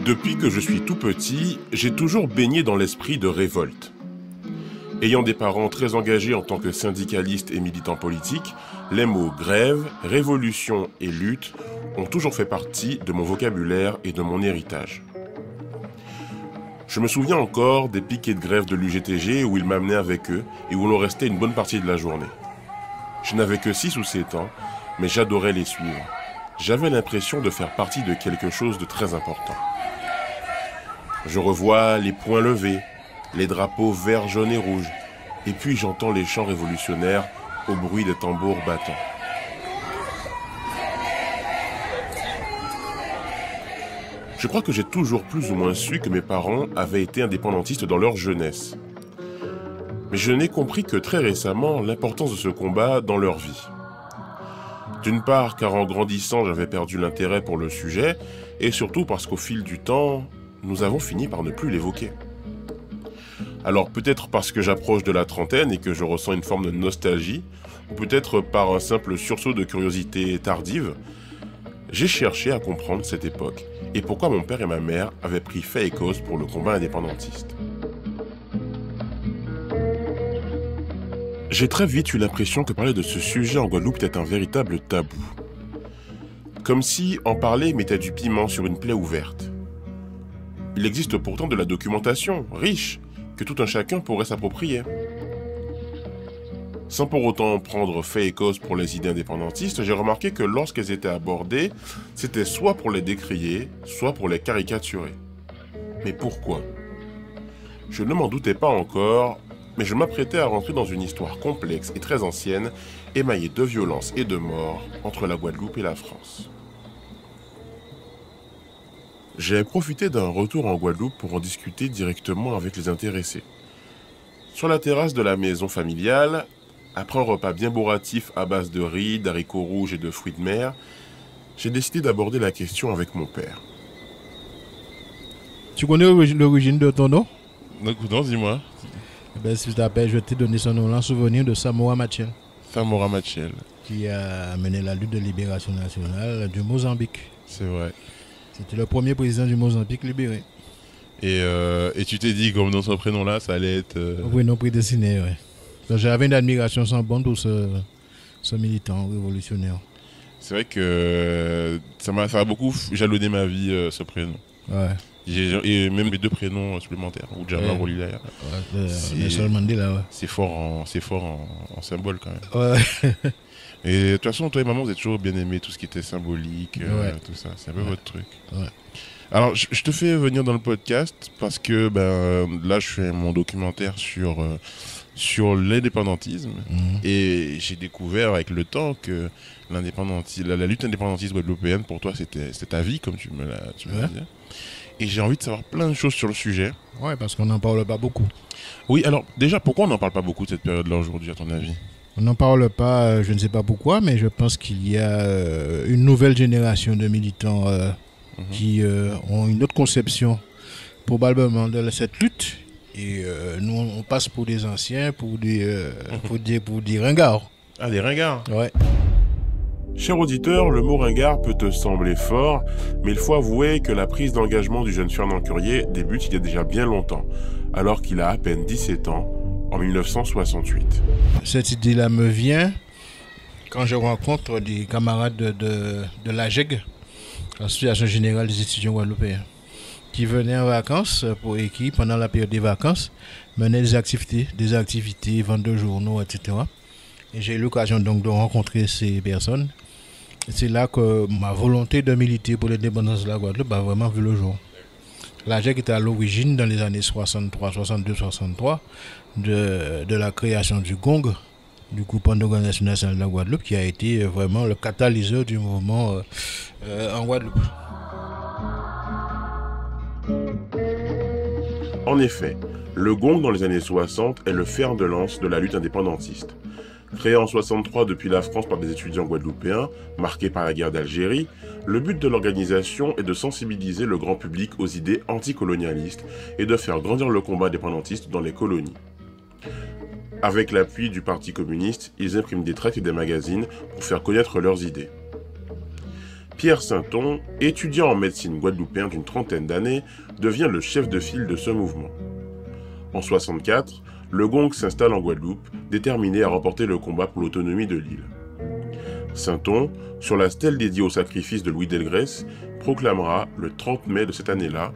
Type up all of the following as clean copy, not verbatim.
Depuis que je suis tout petit, j'ai toujours baigné dans l'esprit de révolte. Ayant des parents très engagés en tant que syndicalistes et militants politiques, les mots grève, révolution et lutte ont toujours fait partie de mon vocabulaire et de mon héritage. Je me souviens encore des piquets de grève de l'UGTG où ils m'amenaient avec eux et où l'on restait une bonne partie de la journée. Je n'avais que 6 ou 7 ans, mais j'adorais les suivre. J'avais l'impression de faire partie de quelque chose de très important. Je revois les poings levés, les drapeaux verts, jaunes et rouges, et puis j'entends les chants révolutionnaires au bruit des tambours battants. Je crois que j'ai toujours plus ou moins su que mes parents avaient été indépendantistes dans leur jeunesse. Mais je n'ai compris que très récemment l'importance de ce combat dans leur vie. D'une part, car en grandissant, j'avais perdu l'intérêt pour le sujet, et surtout parce qu'au fil du temps, nous avons fini par ne plus l'évoquer. Alors peut-être parce que j'approche de la trentaine et que je ressens une forme de nostalgie, ou peut-être par un simple sursaut de curiosité tardive, j'ai cherché à comprendre cette époque et pourquoi mon père et ma mère avaient pris fait et cause pour le combat indépendantiste. J'ai très vite eu l'impression que parler de ce sujet en Guadeloupe était un véritable tabou. Comme si en parler mettait du piment sur une plaie ouverte. Il existe pourtant de la documentation, riche, que tout un chacun pourrait s'approprier. Sans pour autant prendre fait et cause pour les idées indépendantistes, j'ai remarqué que lorsqu'elles étaient abordées, c'était soit pour les décrier, soit pour les caricaturer. Mais pourquoi ? Je ne m'en doutais pas encore, mais je m'apprêtais à rentrer dans une histoire complexe et très ancienne, émaillée de violence et de mort entre la Guadeloupe et la France. J'ai profité d'un retour en Guadeloupe pour en discuter directement avec les intéressés. Sur la terrasse de la maison familiale, après un repas bien bourratif à base de riz, d'haricots rouges et de fruits de mer, j'ai décidé d'aborder la question avec mon père. Tu connais l'origine de ton nom? Non, dis-moi. Si je t'appelle, je vais te donner son nom en souvenir de Samora Machel. Samora Machel. Qui a mené la lutte de libération nationale du Mozambique. C'est vrai. C'était le premier président du Mozambique libéré. Et tu t'es dit, comme dans son prénom-là, ça allait être... Oui, non prédestiné, oui. Donc, j'avais une admiration sans borne pour ce militant révolutionnaire. C'est vrai que ça a beaucoup jalonné ma vie, ce prénom. Ouais. Et même mes 2 prénoms supplémentaires, ou Djamar ou Lilaya. Nelson Mandela, ouais. C'est fort en symbole quand même. Ouais. Et de toute façon, toi et maman, vous êtes toujours bien aimés, tout ce qui était symbolique, ouais. Tout ça. C'est un peu votre truc. Ouais. Alors, je te fais venir dans le podcast parce que là, je fais mon documentaire sur l'indépendantisme. Et j'ai découvert avec le temps que la lutte indépendantiste guadeloupéenne, pour toi, c'était ta vie, comme tu me l'as dit. Et j'ai envie de savoir plein de choses sur le sujet. Ouais, parce qu'on n'en parle pas beaucoup. Oui, alors déjà, pourquoi on n'en parle pas beaucoup de cette période-là aujourd'hui, à ton avis ? On n'en parle pas, je ne sais pas pourquoi, mais je pense qu'il y a une nouvelle génération de militants qui ont une autre conception probablement de cette lutte. Et nous, on passe pour des anciens, pour des ringards. Ah, des ringards ? Ouais. Cher auditeur, le mot ringard peut te sembler fort, mais il faut avouer que la prise d'engagement du jeune Fernand Curier débute il y a déjà bien longtemps, alors qu'il a à peine 17 ans, en 1968. Cette idée-là me vient quand je rencontre des camarades de l'AGEG, l'Association Générale des Étudiants Guadeloupéens, qui venaient en vacances et qui, pendant la période des vacances, menaient des activités, vente de journaux, etc. Et j'ai eu l'occasion donc de rencontrer ces personnes. Et c'est là que ma volonté de militer pour l'indépendance de la Guadeloupe a vraiment vu le jour. L'AGEG était à l'origine, dans les années 63, 62, 63, de la création du GONG, du Groupement d'Organisation Nationale de la Guadeloupe, qui a été vraiment le catalyseur du mouvement en Guadeloupe. En effet, le GONG dans les années 60 est le fer de lance de la lutte indépendantiste. Créé en 63 depuis la France par des étudiants guadeloupéens, marqués par la guerre d'Algérie, le but de l'organisation est de sensibiliser le grand public aux idées anticolonialistes et de faire grandir le combat indépendantiste dans les colonies. Avec l'appui du Parti communiste, ils impriment des tracts et des magazines pour faire connaître leurs idées. Pierre Sainton, étudiant en médecine guadeloupéen d'une trentaine d'années, devient le chef de file de ce mouvement. En 64, le GONG s'installe en Guadeloupe, déterminé à remporter le combat pour l'autonomie de l'île. Sainton, sur la stèle dédiée au sacrifice de Louis Delgrès, proclamera le 30 mai de cette année-là: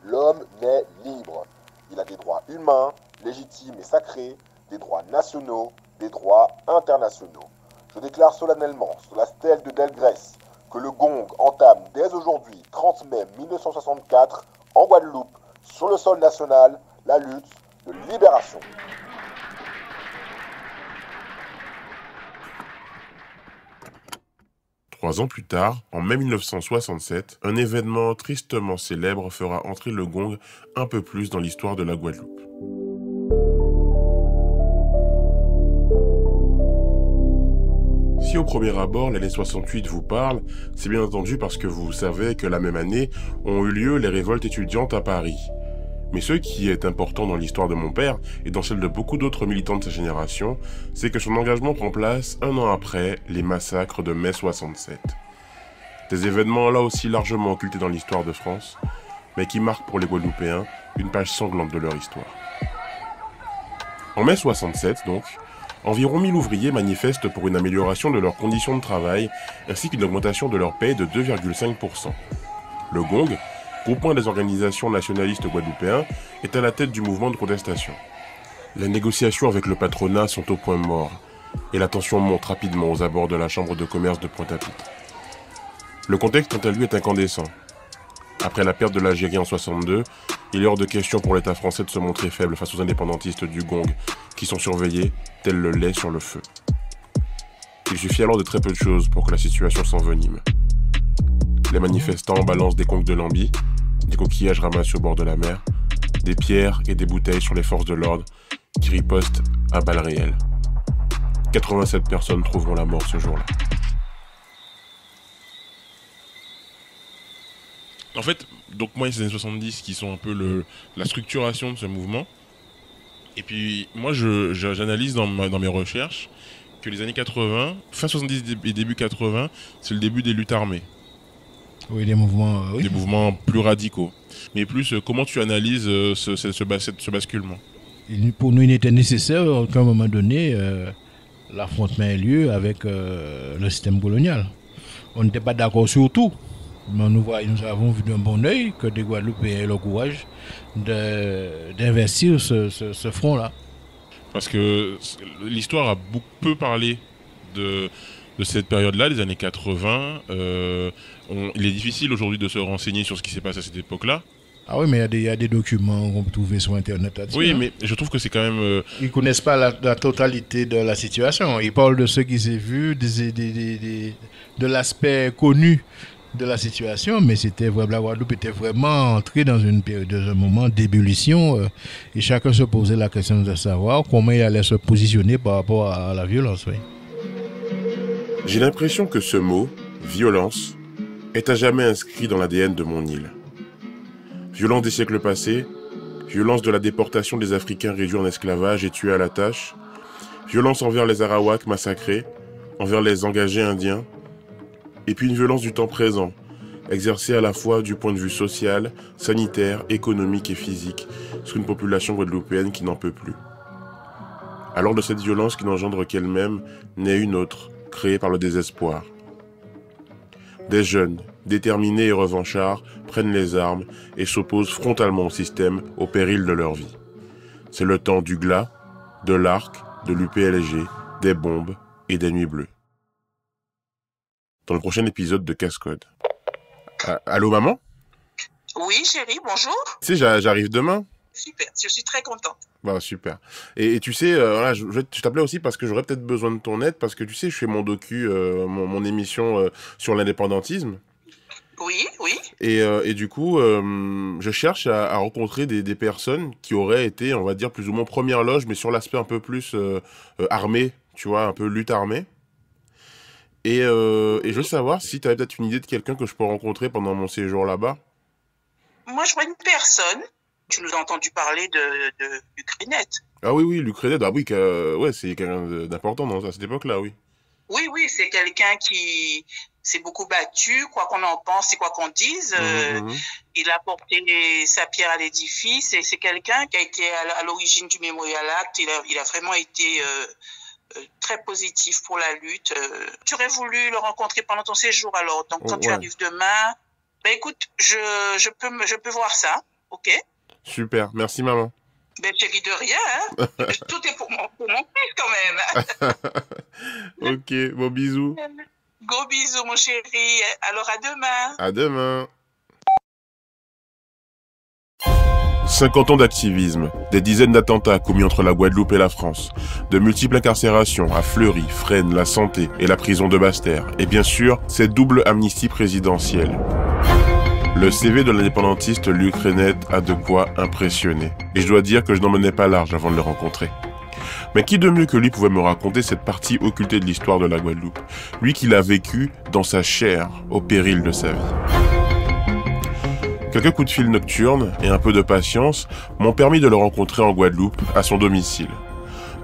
L'homme naît libre. Il a des droits humains, légitimes et sacrés, des droits nationaux, des droits internationaux. Je déclare solennellement, sur la stèle de Delgrès, que le GONG entame dès aujourd'hui, 30 mai 1964, en Guadeloupe, sur le sol national, la lutte de libération. Trois ans plus tard, en mai 1967, un événement tristement célèbre fera entrer le GONG un peu plus dans l'histoire de la Guadeloupe. Si au premier abord l'année 68 vous parle, c'est bien entendu parce que vous savez que la même année ont eu lieu les révoltes étudiantes à Paris. Mais ce qui est important dans l'histoire de mon père et dans celle de beaucoup d'autres militants de sa génération, c'est que son engagement prend place un an après les massacres de mai 67. Des événements là aussi largement occultés dans l'histoire de France, mais qui marquent pour les Guadeloupéens une page sanglante de leur histoire. En mai 67 donc, environ 1000 ouvriers manifestent pour une amélioration de leurs conditions de travail ainsi qu'une augmentation de leur paie de 2,5%. Le GONG, groupement des organisations nationalistes guadeloupéens, est à la tête du mouvement de contestation. Les négociations avec le patronat sont au point mort et la tension monte rapidement aux abords de la chambre de commerce de Pointe-à-Pitre. Le contexte quant à lui est incandescent. Après la perte de l'Algérie en 62, il est hors de question pour l'État français de se montrer faible face aux indépendantistes du GONG, qui sont surveillés tel le lait sur le feu. Il suffit alors de très peu de choses pour que la situation s'envenime. Les manifestants balancent des conques de lambi, des coquillages ramassés au bord de la mer, des pierres et des bouteilles sur les forces de l'ordre qui ripostent à balles réelles. 87 personnes trouveront la mort ce jour-là. En fait, donc moi, c'est les années 70 qui sont un peu la structuration de ce mouvement. Et puis, moi, j'analyse dans mes recherches que les années 80, fin 70 et début 80, c'est le début des luttes armées. Oui, des mouvements, oui. Des mouvements plus radicaux. Mais plus, comment tu analyses ce basculement? Pour nous, il était nécessaire qu'à un moment donné, l'affrontement ait lieu avec le système colonial. On n'était pas d'accord sur tout. Mais nous avons vu d'un bon œil que des Guadeloupéens aient le courage d'investir ce front-là. Parce que l'histoire a peu parlé de cette période-là, des années 80. Il est difficile aujourd'hui de se renseigner sur ce qui s'est passé à cette époque-là. Ah oui, mais il y a des documents qu'on peut trouver sur Internet là-dessus. Oui, mais je trouve que c'est quand même... Ils ne connaissent pas la totalité de la situation. Ils parlent de ce qui s'est vu, de l'aspect connu de la situation, mais la Guadeloupe était vraiment entrée dans un moment d'ébullition et chacun se posait la question de savoir comment il allait se positionner par rapport à la violence. Oui. J'ai l'impression que ce mot, violence, est à jamais inscrit dans l'ADN de mon île. Violence des siècles passés, violence de la déportation des Africains réduits en esclavage et tués à la tâche, violence envers les Arawaks massacrés, envers les engagés indiens, et puis une violence du temps présent, exercée à la fois du point de vue social, sanitaire, économique et physique, sur une population guadeloupéenne qui n'en peut plus. Alors de cette violence qui n'engendre qu'elle-même, naît une autre, créée par le désespoir. Des jeunes, déterminés et revanchards, prennent les armes et s'opposent frontalement au système au péril de leur vie. C'est le temps du glas, de l'arc, de l'UPLG, des bombes et des nuits bleues. Dans le prochain épisode de Casse-Code. Allô maman? Oui chérie, bonjour. Tu sais, j'arrive demain. Super, je suis très contente. Bah super. Et tu sais, voilà, je t'appelais aussi parce que j'aurais peut-être besoin de ton aide, parce que tu sais, je fais mon mon émission sur l'indépendantisme. Oui, oui. Et du coup, je cherche à rencontrer des personnes qui auraient été, on va dire, plus ou moins première loge, mais sur l'aspect un peu plus armé, tu vois, un peu lutte armée. Et je veux savoir si tu avais peut-être une idée de quelqu'un que je peux rencontrer pendant mon séjour là-bas. Moi, je vois une personne Tu nous as entendu parler de Lucrenet. Ah oui, Luc Renet, ah oui, ouais, c'est quelqu'un d'important à cette époque-là, oui. Oui, c'est quelqu'un qui s'est beaucoup battu, quoi qu'on en pense et quoi qu'on dise. Il a apporté sa pierre à l'édifice et c'est quelqu'un qui a été à l'origine du Memorial Act. Il a vraiment été très positif pour la lutte. Tu aurais voulu le rencontrer pendant ton séjour alors. Donc quand tu arrives demain, ben écoute, je peux voir ça, ok? Super, merci maman. Ben chérie, de rien, hein? Tout est pour mon fils quand même. Ok, bon bisous. Gros bisous mon chéri. Alors à demain. À demain. 50 ans d'activisme, des dizaines d'attentats commis entre la Guadeloupe et la France, de multiples incarcérations à Fleury, Fresnes, la Santé et la prison de Basse-Terre, et bien sûr, cette double amnistie présidentielle. Le CV de l'indépendantiste Luc Renet a de quoi impressionner, et je dois dire que je n'en menais pas large avant de le rencontrer. Mais qui de mieux que lui pouvait me raconter cette partie occultée de l'histoire de la Guadeloupe, lui qui l'a vécu dans sa chair, au péril de sa vie. Quelques coups de fil nocturnes et un peu de patience m'ont permis de le rencontrer en Guadeloupe, à son domicile.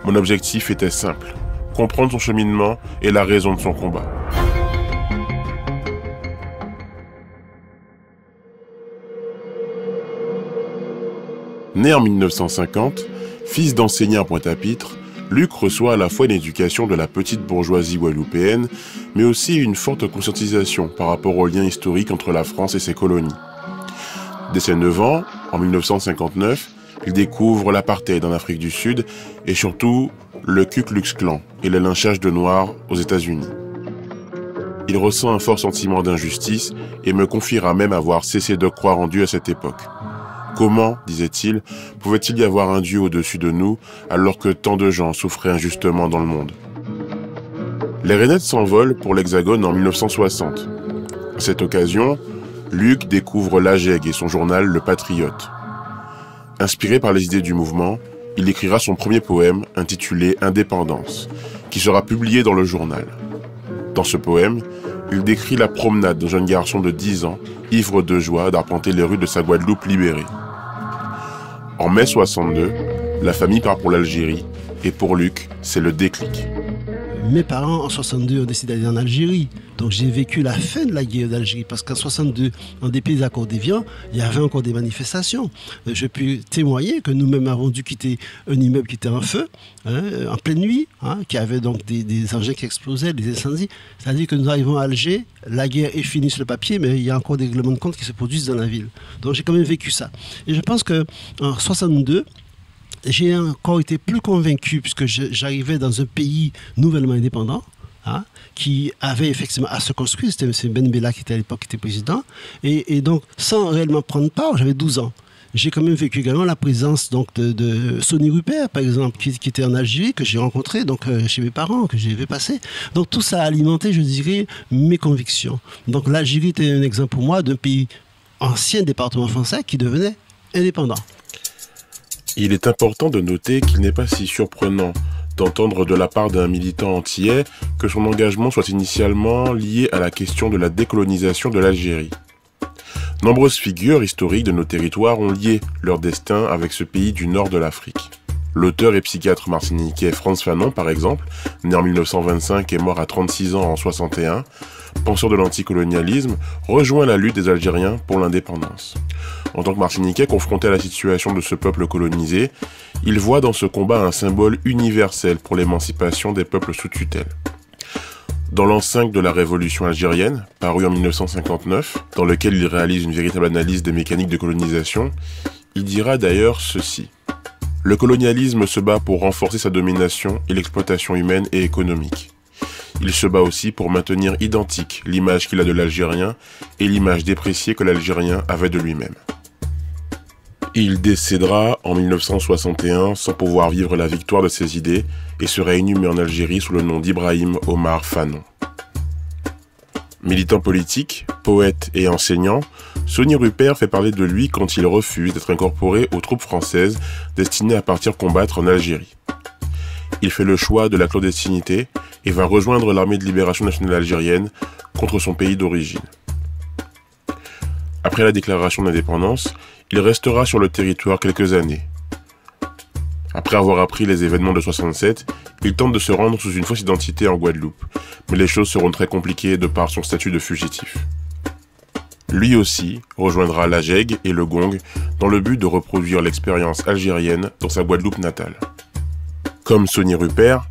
Mon objectif était simple, comprendre son cheminement et la raison de son combat. Né en 1950, fils d'enseignant à Pointe-à-Pitre, Luc reçoit à la fois une éducation de la petite bourgeoisie guadeloupéenne, mais aussi une forte conscientisation par rapport aux liens historiques entre la France et ses colonies. Dès ses 9 ans, en 1959, il découvre l'apartheid en Afrique du Sud et surtout le Ku Klux Klan et le lynchage de Noirs aux États-Unis. Il ressent un fort sentiment d'injustice et me confiera même avoir cessé de croire en Dieu à cette époque. Comment, disait-il, pouvait-il y avoir un Dieu au-dessus de nous alors que tant de gens souffraient injustement dans le monde? Les Renet s'envolent pour l'Hexagone en 1960. À cette occasion, Luc découvre l'AGEG et son journal Le Patriote. Inspiré par les idées du mouvement, il écrira son premier poème intitulé Indépendance, qui sera publié dans le journal. Dans ce poème, il décrit la promenade d'un jeune garçon de 10 ans, ivre de joie d'arpenter les rues de sa Guadeloupe libérée. En mai 62, la famille part pour l'Algérie, et pour Luc, c'est le déclic. Mes parents, en 62, ont décidé d'aller en Algérie. Donc j'ai vécu la fin de la guerre d'Algérie, parce qu'en 62, en dépit des accords d'Évian, il y avait encore des manifestations. Je peux témoigner que nous-mêmes avons dû quitter un immeuble qui était en feu, en pleine nuit, qui avait donc des engins qui explosaient, des incendies. C'est-à-dire que nous arrivons à Alger, la guerre est finie sur le papier, mais il y a encore des règlements de compte qui se produisent dans la ville. Donc j'ai quand même vécu ça. Et je pense qu'en 62, j'ai encore été plus convaincu, puisque j'arrivais dans un pays nouvellement indépendant, qui avait effectivement à se construire. C'était M. Ben Bella qui était à l'époque qui était président. Et donc, sans réellement prendre part, j'avais 12 ans. J'ai quand même vécu également la présence donc, de Sonny Rupert, par exemple, qui était en Algérie, que j'ai rencontré donc, chez mes parents, que j'ai vu passer. Donc tout ça a alimenté, je dirais, mes convictions. Donc l'Algérie était un exemple pour moi d'un pays ancien département français qui devenait indépendant. Il est important de noter qu'il n'est pas si surprenant d'entendre de la part d'un militant antillais que son engagement soit initialement lié à la question de la décolonisation de l'Algérie. Nombreuses figures historiques de nos territoires ont lié leur destin avec ce pays du nord de l'Afrique. L'auteur et psychiatre martiniquais Frantz Fanon, par exemple, né en 1925 et mort à 36 ans en 61, penseur de l'anticolonialisme, rejoint la lutte des Algériens pour l'indépendance. En tant que Martiniquais confronté à la situation de ce peuple colonisé, il voit dans ce combat un symbole universel pour l'émancipation des peuples sous tutelle. Dans l'an 5 de la Révolution algérienne, paru en 1959, dans lequel il réalise une véritable analyse des mécaniques de colonisation, il dira d'ailleurs ceci. Le colonialisme se bat pour renforcer sa domination et l'exploitation humaine et économique. Il se bat aussi pour maintenir identique l'image qu'il a de l'Algérien et l'image dépréciée que l'Algérien avait de lui-même. Il décédera en 1961 sans pouvoir vivre la victoire de ses idées et sera inhumé en Algérie sous le nom d'Ibrahim Omar Fanon. Militant politique, poète et enseignant, Sonny Rupert fait parler de lui quand il refuse d'être incorporé aux troupes françaises destinées à partir combattre en Algérie. Il fait le choix de la clandestinité et va rejoindre l'armée de libération nationale algérienne contre son pays d'origine. Après la déclaration d'indépendance, il restera sur le territoire quelques années. Après avoir appris les événements de 67, il tente de se rendre sous une fausse identité en Guadeloupe, mais les choses seront très compliquées de par son statut de fugitif. Lui aussi rejoindra la JEG et le GONG dans le but de reproduire l'expérience algérienne dans sa Guadeloupe natale. Comme Sonny Rupert,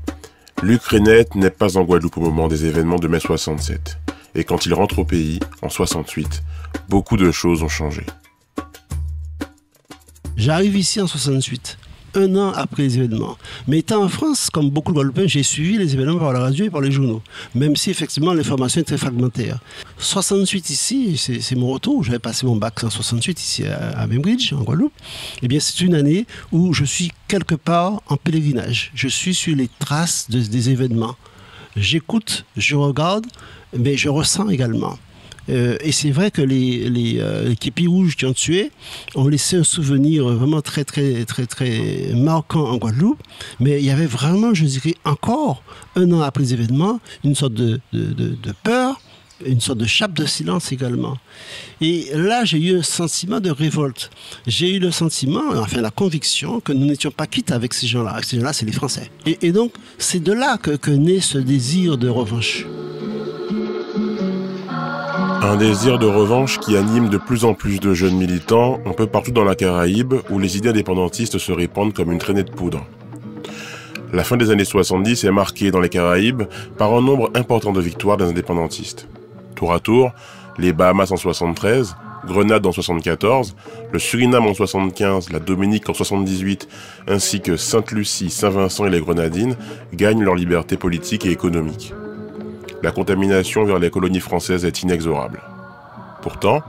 Luc Renet n'est pas en Guadeloupe au moment des événements de mai 67. Et quand il rentre au pays, en 68, beaucoup de choses ont changé. J'arrive ici en 68, un an après les événements. Mais étant en France, comme beaucoup de Guadeloupéens, j'ai suivi les événements par la radio et par les journaux, même si effectivement l'information est très fragmentaire. 68 ici, c'est mon retour. J'avais passé mon bac en 68 ici à Bainbridge, en Guadeloupe. Eh bien, c'est une année où je suis quelque part en pèlerinage. Je suis sur les traces des événements. J'écoute, je regarde, mais je ressens également. Et c'est vrai que les képis rouges qui ont tué ont laissé un souvenir vraiment très marquant en Guadeloupe. Mais il y avait vraiment, je dirais, encore un an après les événements, une sorte de peur, une sorte de chape de silence également. Et là, j'ai eu un sentiment de révolte. J'ai eu le sentiment, enfin la conviction, que nous n'étions pas quittes avec ces gens-là. Ces gens-là, c'est les Français. Et donc, c'est de là que naît ce désir de revanche. Un désir de revanche qui anime de plus en plus de jeunes militants, un peu partout dans la Caraïbe, où les idées indépendantistes se répandent comme une traînée de poudre. La fin des années 70 est marquée dans les Caraïbes par un nombre important de victoires des indépendantistes. Tour à tour, les Bahamas en 73, Grenade en 74, le Suriname en 75, la Dominique en 78, ainsi que Sainte-Lucie, Saint-Vincent et les Grenadines gagnent leur liberté politique et économique. La contamination vers les colonies françaises est inexorable. Pourtant,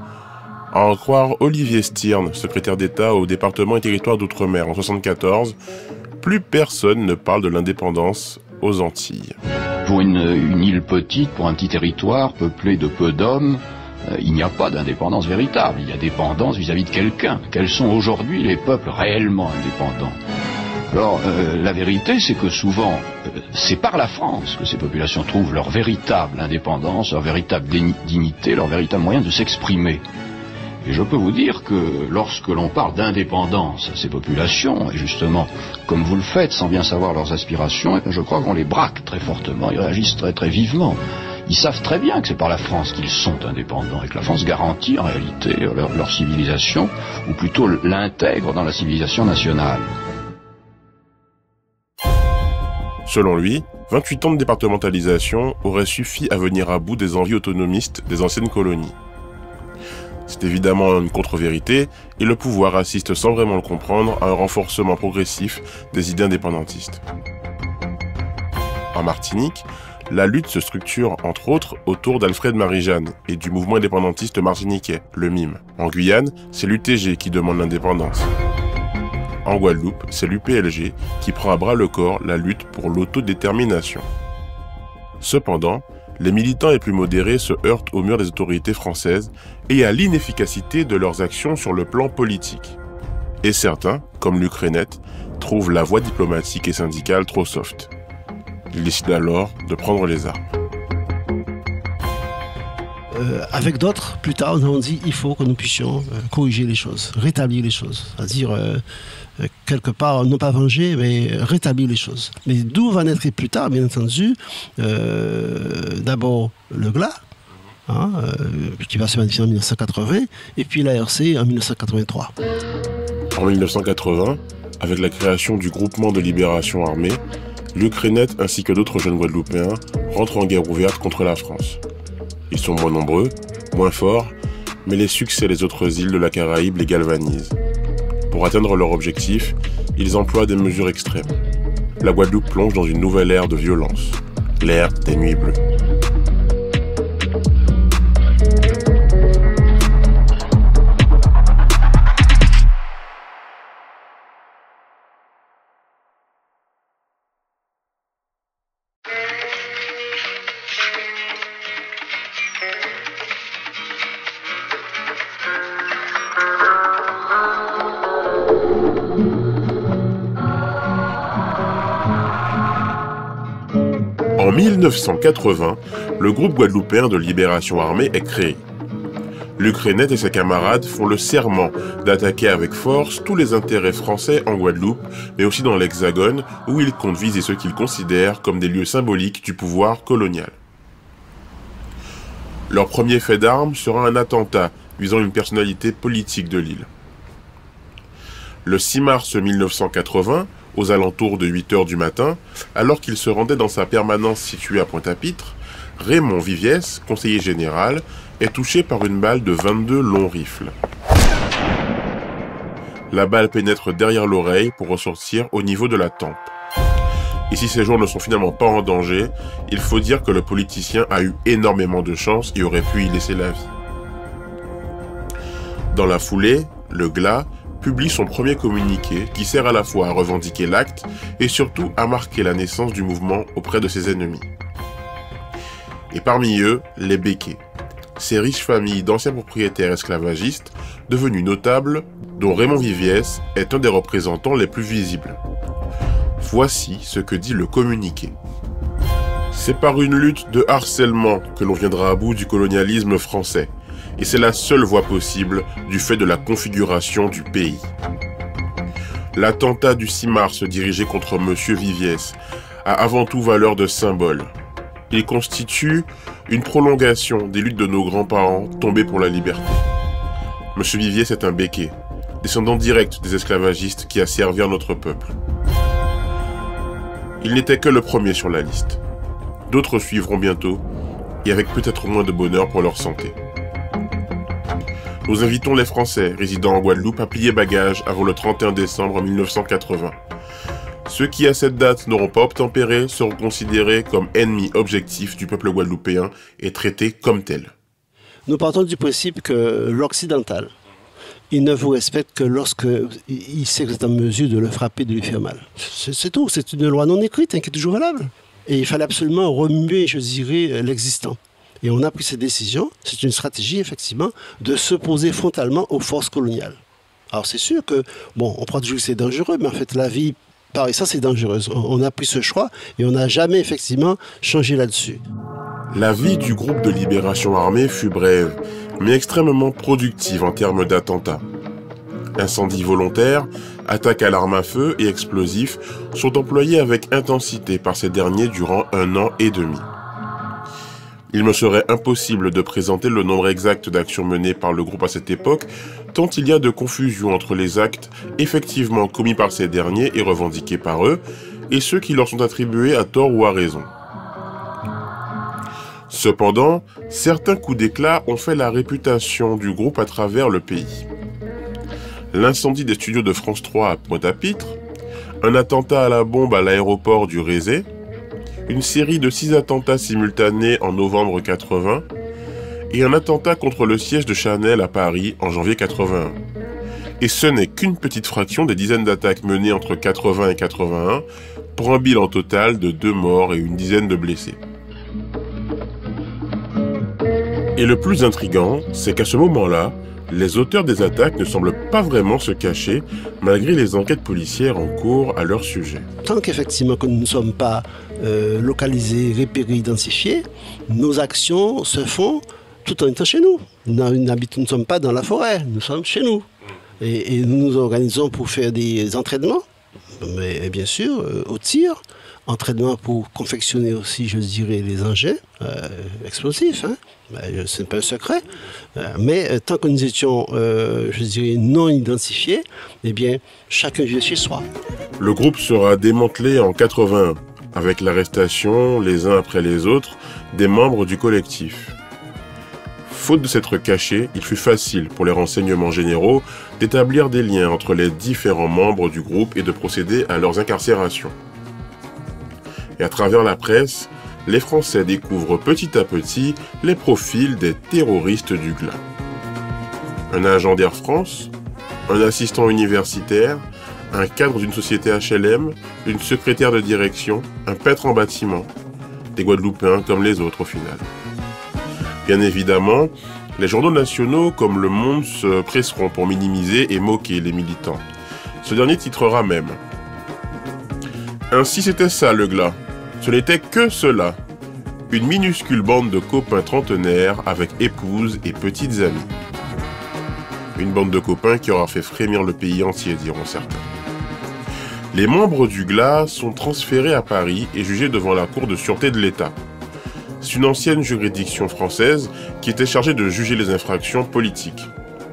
à en croire Olivier Stirn, secrétaire d'État au département et territoire d'Outre-mer en 1974, plus personne ne parle de l'indépendance aux Antilles. Pour une île petite, pour un petit territoire peuplé de peu d'hommes, il n'y a pas d'indépendance véritable. Il y a dépendance vis-à-vis de quelqu'un. Quels sont aujourd'hui les peuples réellement indépendants ? Alors, la vérité, c'est que souvent, c'est par la France que ces populations trouvent leur véritable indépendance, leur véritable dignité, leur véritable moyen de s'exprimer. Et je peux vous dire que lorsque l'on parle d'indépendance à ces populations, et justement, comme vous le faites, sans bien savoir leurs aspirations, je crois qu'on les braque très fortement, ils réagissent très vivement. Ils savent très bien que c'est par la France qu'ils sont indépendants, et que la France garantit en réalité leur civilisation, ou plutôt l'intègre dans la civilisation nationale. Selon lui, 28 ans de départementalisation auraient suffi à venir à bout des envies autonomistes des anciennes colonies. C'est évidemment une contre-vérité, et le pouvoir assiste sans vraiment le comprendre à un renforcement progressif des idées indépendantistes. En Martinique, la lutte se structure entre autres autour d'Alfred Marie-Jeanne et du mouvement indépendantiste martiniquais, le MIM. En Guyane, c'est l'UTG qui demande l'indépendance. En Guadeloupe, c'est l'UPLG qui prend à bras le corps la lutte pour l'autodétermination. Cependant, les militants les plus modérés se heurtent au mur des autorités françaises et à l'inefficacité de leurs actions sur le plan politique. Et certains, comme Luc Renet, trouvent la voie diplomatique et syndicale trop soft. Ils décident alors de prendre les armes. Avec d'autres, plus tard, nous avons dit qu'il faut que nous puissions corriger les choses, rétablir les choses. C'est-à-dire, quelque part, non pas venger, mais rétablir les choses. Mais d'où va naître plus tard, bien entendu, d'abord le GLA, qui va se manifester en 1980, et puis l'ARC en 1983. En 1980, avec la création du groupement de libération armée, Luc Renet ainsi que d'autres jeunes Guadeloupéens rentrent en guerre ouverte contre la France. Ils sont moins nombreux, moins forts, mais les succès des autres îles de la Caraïbe les galvanisent. Pour atteindre leur objectif, ils emploient des mesures extrêmes. La Guadeloupe plonge dans une nouvelle ère de violence, l'ère des Nuits Bleues. En 1980, le groupe guadeloupéen de libération armée est créé. Luc Renet et ses camarades font le serment d'attaquer avec force tous les intérêts français en Guadeloupe, mais aussi dans l'Hexagone, où ils comptent viser ceux qu'ils considèrent comme des lieux symboliques du pouvoir colonial. Leur premier fait d'armes sera un attentat visant une personnalité politique de l'île. Le 6 mars 1980, aux alentours de 8 h du matin, alors qu'il se rendait dans sa permanence située à Pointe-à-Pitre, Raymond Viviès, conseiller général, est touché par une balle de 22 longs rifles. La balle pénètre derrière l'oreille pour ressortir au niveau de la tempe. Et si ces jours ne sont finalement pas en danger, il faut dire que le politicien a eu énormément de chance et aurait pu y laisser la vie. Dans la foulée, le GLA publie son premier communiqué qui sert à la fois à revendiquer l'acte et surtout à marquer la naissance du mouvement auprès de ses ennemis. Et parmi eux, les Béquets, ces riches familles d'anciens propriétaires esclavagistes devenus notables, dont Raymond Viviès est un des représentants les plus visibles. Voici ce que dit le communiqué. C'est par une lutte de harcèlement que l'on viendra à bout du colonialisme français, et c'est la seule voie possible du fait de la configuration du pays. L'attentat du 6 mars dirigé contre M. Viviès a avant tout valeur de symbole. Il constitue une prolongation des luttes de nos grands-parents tombés pour la liberté. M. Viviès est un Béquet, descendant direct des esclavagistes qui a servi à notre peuple. Il n'était que le premier sur la liste. D'autres suivront bientôt, et avec peut-être moins de bonheur pour leur santé. Nous invitons les Français résidant en Guadeloupe à plier bagages avant le 31 décembre 1980. Ceux qui, à cette date, n'auront pas obtempéré seront considérés comme ennemis objectifs du peuple guadeloupéen et traités comme tels. Nous partons du principe que l'occidental, il ne vous respecte que lorsqu'il sait que vous êtes en mesure de le frapper, de lui faire mal. C'est tout, c'est une loi non écrite qui est toujours valable. Et il fallait absolument remuer, je dirais, l'existant. Et on a pris cette décision, c'est une stratégie effectivement, de s'opposer frontalement aux forces coloniales. Alors c'est sûr que, bon, on croit toujours que c'est dangereux, mais en fait la vie, par essence, c'est dangereux. On a pris ce choix et on n'a jamais effectivement changé là-dessus. La vie du groupe de libération armée fut brève, mais extrêmement productive en termes d'attentats. Incendies volontaires, attaques à l'arme à feu et explosifs sont employés avec intensité par ces derniers durant 1 an et demi. Il me serait impossible de présenter le nombre exact d'actions menées par le groupe à cette époque, tant il y a de confusion entre les actes effectivement commis par ces derniers et revendiqués par eux, et ceux qui leur sont attribués à tort ou à raison. Cependant, certains coups d'éclat ont fait la réputation du groupe à travers le pays. L'incendie des studios de France 3 à Pointe-à-Pitre, un attentat à la bombe à l'aéroport du Rézé, une série de 6 attentats simultanés en novembre 80 et un attentat contre le siège de Chanel à Paris en janvier 81. Et ce n'est qu'une petite fraction des dizaines d'attaques menées entre 80 et 81 pour un bilan total de 2 morts et une dizaine de blessés. Et le plus intriguant, c'est qu'à ce moment-là, les auteurs des attaques ne semblent pas vraiment se cacher, malgré les enquêtes policières en cours à leur sujet. Tant qu'effectivement que nous ne sommes pas localisés, repérés, identifiés, nos actions se font tout en étant chez nous. Nous ne sommes pas dans la forêt, nous sommes chez nous. Et nous nous organisons pour faire des entraînements, mais bien sûr, au tir. Entraînement pour confectionner aussi, je dirais, les engins explosifs. Hein. Ce n'est pas un secret. Mais tant que nous étions, je dirais, non identifiés, eh bien, chacun vit chez soi. Le groupe sera démantelé en 81, avec l'arrestation, les uns après les autres, des membres du collectif. Faute de s'être cachés, il fut facile pour les renseignements généraux d'établir des liens entre les différents membres du groupe et de procéder à leurs incarcérations. Et à travers la presse, les Français découvrent petit à petit les profils des terroristes du GLA. Un agent d'Air France, un assistant universitaire, un cadre d'une société HLM, une secrétaire de direction, un peintre en bâtiment, des Guadeloupéens comme les autres au final. Bien évidemment, les journaux nationaux comme Le Monde se presseront pour minimiser et moquer les militants. Ce dernier titrera même « Ainsi c'était ça le GLA. Ce n'était que cela. Une minuscule bande de copains trentenaires avec épouses et petites amies. » Une bande de copains qui aura fait frémir le pays entier, diront certains. Les membres du GLA sont transférés à Paris et jugés devant la Cour de sûreté de l'État. C'est une ancienne juridiction française qui était chargée de juger les infractions politiques.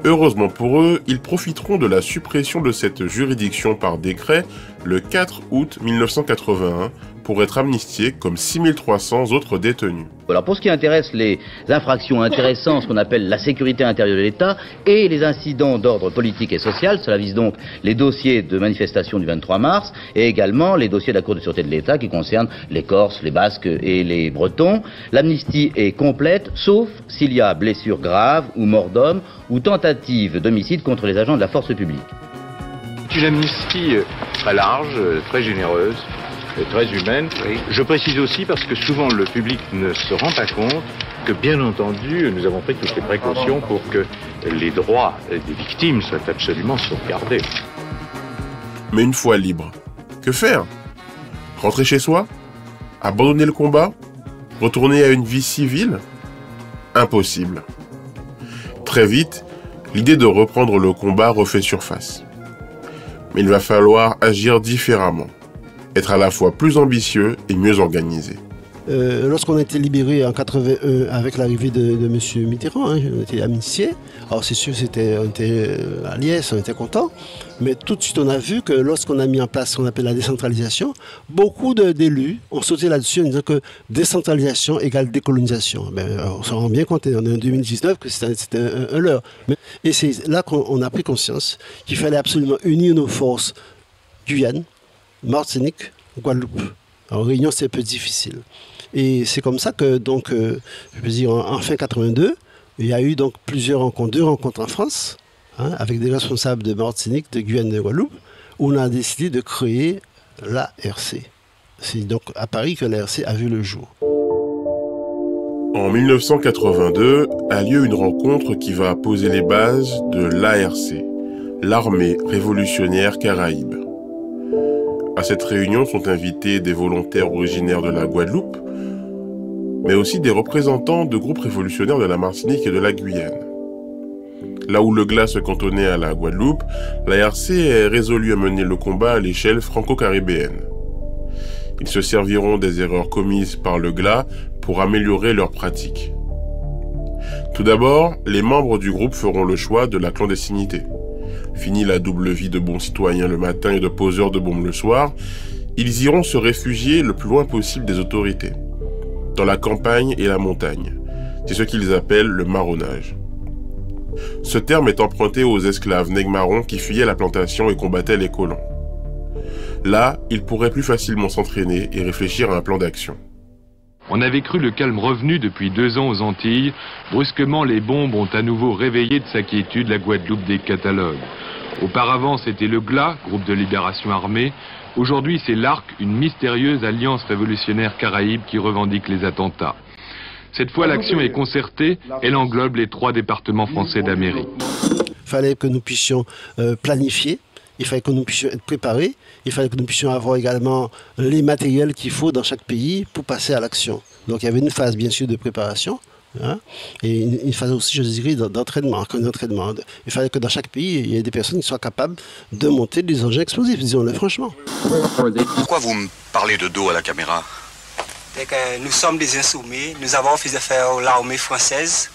Heureusement pour eux, ils profiteront de la suppression de cette juridiction par décret le 4 août 1981 pour être amnistiés comme 6300 autres détenus. Alors pour ce qui intéresse les infractions intéressant ce qu'on appelle la sécurité intérieure de l'État et les incidents d'ordre politique et social, cela vise donc les dossiers de manifestation du 23 mars et également les dossiers de la Cour de sûreté de l'État qui concernent les Corses, les Basques et les Bretons. L'amnistie est complète sauf s'il y a blessure grave ou mort d'homme ou tentative d'homicide contre les agents de la force publique. C'est une amnistie très large, très généreuse, très humaine. Oui. Je précise aussi parce que souvent le public ne se rend pas compte que bien entendu nous avons pris toutes les précautions pour que les droits des victimes soient absolument sauvegardés. Mais une fois libre, que faire? Rentrer chez soi? Abandonner le combat? Retourner à une vie civile? Impossible. Très vite, l'idée de reprendre le combat refait surface. Mais il va falloir agir différemment. Être à la fois plus ambitieux et mieux organisé. Lorsqu'on a été libéré en 81 avec l'arrivée de M. Mitterrand, on était amnistié. Alors c'est sûr, on était à Liesse, on était content. Mais tout de suite, on a vu que lorsqu'on a mis en place ce qu'on appelle la décentralisation, beaucoup d'élus ont sauté là-dessus en disant que décentralisation égale décolonisation. On s'en rend bien compte, on est en 2019, que c'était un leurre. Et c'est là qu'on a pris conscience qu'il fallait absolument unir nos forces Guyane, Martinique, Guadeloupe. En réunion, c'est un peu difficile. Et c'est comme ça que, donc, je veux dire, en fin 82, il y a eu donc plusieurs rencontres, 2 rencontres en France, avec des responsables de Martinique, de Guyane et de Guadeloupe, où on a décidé de créer l'ARC. C'est donc à Paris que l'ARC a vu le jour. En 1982 a lieu une rencontre qui va poser les bases de l'ARC, l'Armée révolutionnaire Caraïbe. À cette réunion sont invités des volontaires originaires de la Guadeloupe, mais aussi des représentants de groupes révolutionnaires de la Martinique et de la Guyane. Là où le GLA se cantonnait à la Guadeloupe, l'ARC est résolue à mener le combat à l'échelle franco-caribéenne. Ils se serviront des erreurs commises par le GLA pour améliorer leurs pratiques. Tout d'abord, les membres du groupe feront le choix de la clandestinité. Fini la double vie de bons citoyens le matin et de poseurs de bombes le soir, ils iront se réfugier le plus loin possible des autorités, dans la campagne et la montagne. C'est ce qu'ils appellent le marronnage. Ce terme est emprunté aux esclaves nègres-marrons qui fuyaient la plantation et combattaient les colons. Là, ils pourraient plus facilement s'entraîner et réfléchir à un plan d'action. On avait cru le calme revenu depuis 2 ans aux Antilles. Brusquement, les bombes ont à nouveau réveillé de sa quiétude la Guadeloupe des catalogues. Auparavant, c'était le GLA, groupe de libération armée. Aujourd'hui, c'est l'ARC, une mystérieuse alliance révolutionnaire caraïbe qui revendique les attentats. Cette fois, l'action est concertée. Elle englobe les 3 départements français d'Amérique. Il fallait que nous puissions planifier. Il fallait que nous puissions être préparés, il fallait que nous puissions avoir également les matériels qu'il faut dans chaque pays pour passer à l'action. Donc il y avait une phase bien sûr de préparation, et une phase aussi, je dirais, d'entraînement. Il fallait que dans chaque pays, il y ait des personnes qui soient capables de monter des engins explosifs, disons-le franchement. Pourquoi vous me parlez de dos à la caméra? C'est que nous sommes des insoumis, nous avons fait affaire à l'armée française,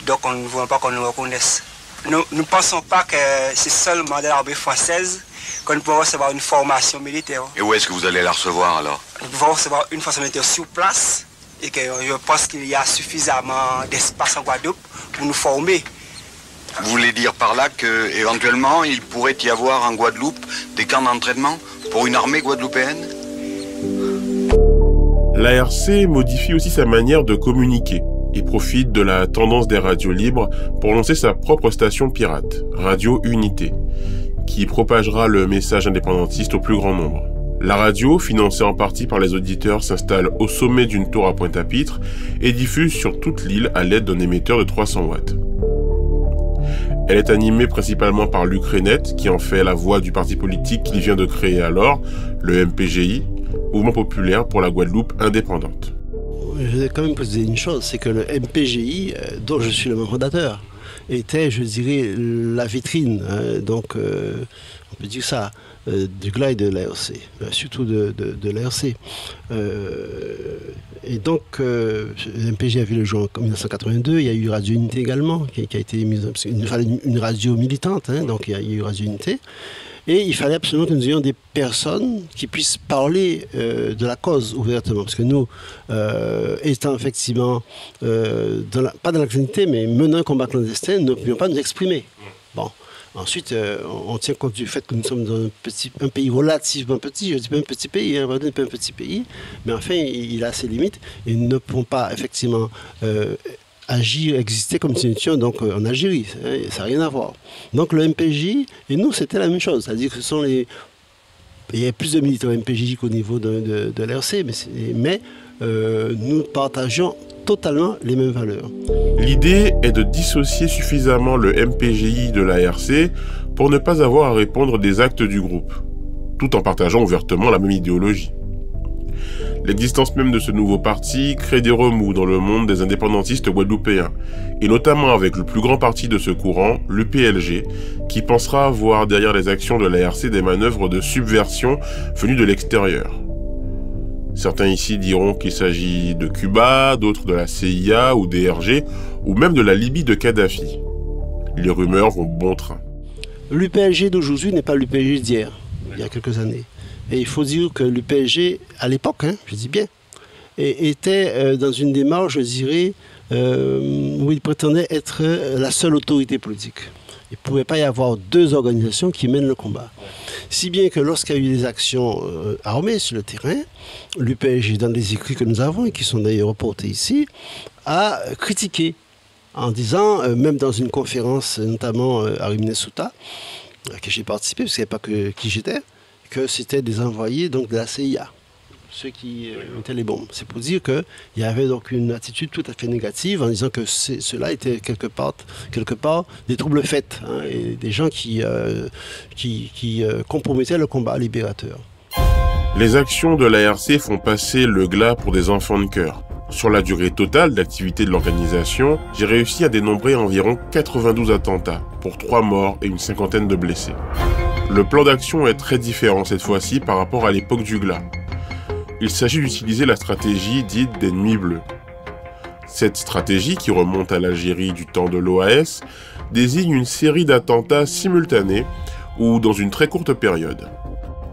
donc on ne veut pas qu'on nous reconnaisse. Nous ne pensons pas que c'est seulement de l'armée française qu'on peut recevoir une formation militaire. Et où est-ce que vous allez la recevoir alors? Nous pouvons recevoir une formation militaire sur place et que je pense qu'il y a suffisamment d'espace en Guadeloupe pour nous former. Vous voulez dire par là qu'éventuellement il pourrait y avoir en Guadeloupe des camps d'entraînement pour une armée guadeloupéenne? L'ARC modifie aussi sa manière de communiquer. Il profite de la tendance des radios libres pour lancer sa propre station pirate, Radio Unité, qui propagera le message indépendantiste au plus grand nombre. La radio, financée en partie par les auditeurs, s'installe au sommet d'une tour à Pointe-à-Pitre et diffuse sur toute l'île à l'aide d'un émetteur de 300 watts. Elle est animée principalement par l'Ukrainet, qui en fait la voix du parti politique qu'il vient de créer alors, le MPGI, Mouvement populaire pour la Guadeloupe indépendante. Je vais quand même poser une chose, c'est que le MPGI, dont je suis le membre fondateur, était, je dirais, la vitrine, hein, donc on peut dire ça, du GLA et de l'ARC, surtout de l'ARC. Et donc, l'MPG a vu le jour en 1982, il y a eu Radio Unité également, qui a été mise, il fallait une radio militante, hein, donc il y a eu Radio Unité. Et il fallait absolument que nous ayons des personnes qui puissent parler de la cause ouvertement. Parce que nous, étant effectivement, pas dans la clandestinité, mais menant un combat clandestin, nous ne pouvions pas nous exprimer. Bon. Ensuite, on tient compte du fait que nous sommes dans un pays relativement petit. Je ne dis pas un petit pays, hein, pas un petit pays, mais enfin, il a ses limites. Et nous ne pouvons pas effectivement agir, exister comme si nous étions donc en Algérie, ça n'a rien à voir. Donc le MPJ, et nous c'était la même chose, c'est-à-dire que ce sont les... Il y a plus de militants MPJ qu'au niveau de l'RC, mais nous partageons totalement les mêmes valeurs. L'idée est de dissocier suffisamment le MPJI de l'ARC pour ne pas avoir à répondre des actes du groupe, tout en partageant ouvertement la même idéologie. L'existence même de ce nouveau parti crée des remous dans le monde des indépendantistes guadeloupéens, et notamment avec le plus grand parti de ce courant, l'UPLG, qui pensera voir derrière les actions de l'ARC des manœuvres de subversion venues de l'extérieur. Certains ici diront qu'il s'agit de Cuba, d'autres de la CIA ou DRG, ou même de la Libye de Kadhafi. Les rumeurs vont bon train. L'UPLG d'aujourd'hui n'est pas l'UPLG d'hier, il y a quelques années. Et il faut dire que l'UPLG, à l'époque, hein, je dis bien, était dans une démarche, je dirais, où il prétendait être la seule autorité politique. Il ne pouvait pas y avoir deux organisations qui mènent le combat. Si bien que lorsqu'il y a eu des actions armées sur le terrain, l'UPLG, dans les écrits que nous avons, et qui sont d'ailleurs reportés ici, a critiqué, en disant, même dans une conférence, notamment à Minnesota, à laquelle j'ai participé, parce qu'il n'y avait pas que qui j'étais, que c'était des envoyés donc, de la CIA, ceux qui mettaient les bombes. C'est pour dire qu'il y avait donc une attitude tout à fait négative en disant que cela était quelque part des troubles faits, hein, et des gens qui compromettaient le combat libérateur. Les actions de l'ARC font passer le GLA pour des enfants de cœur. Sur la durée totale d'activité de l'organisation, j'ai réussi à dénombrer environ 92 attentats, pour 3 morts et une cinquantaine de blessés. Le plan d'action est très différent cette fois-ci par rapport à l'époque du GLA. Il s'agit d'utiliser la stratégie dite des nuits bleues. Cette stratégie, qui remonte à l'Algérie du temps de l'OAS, désigne une série d'attentats simultanés ou dans une très courte période.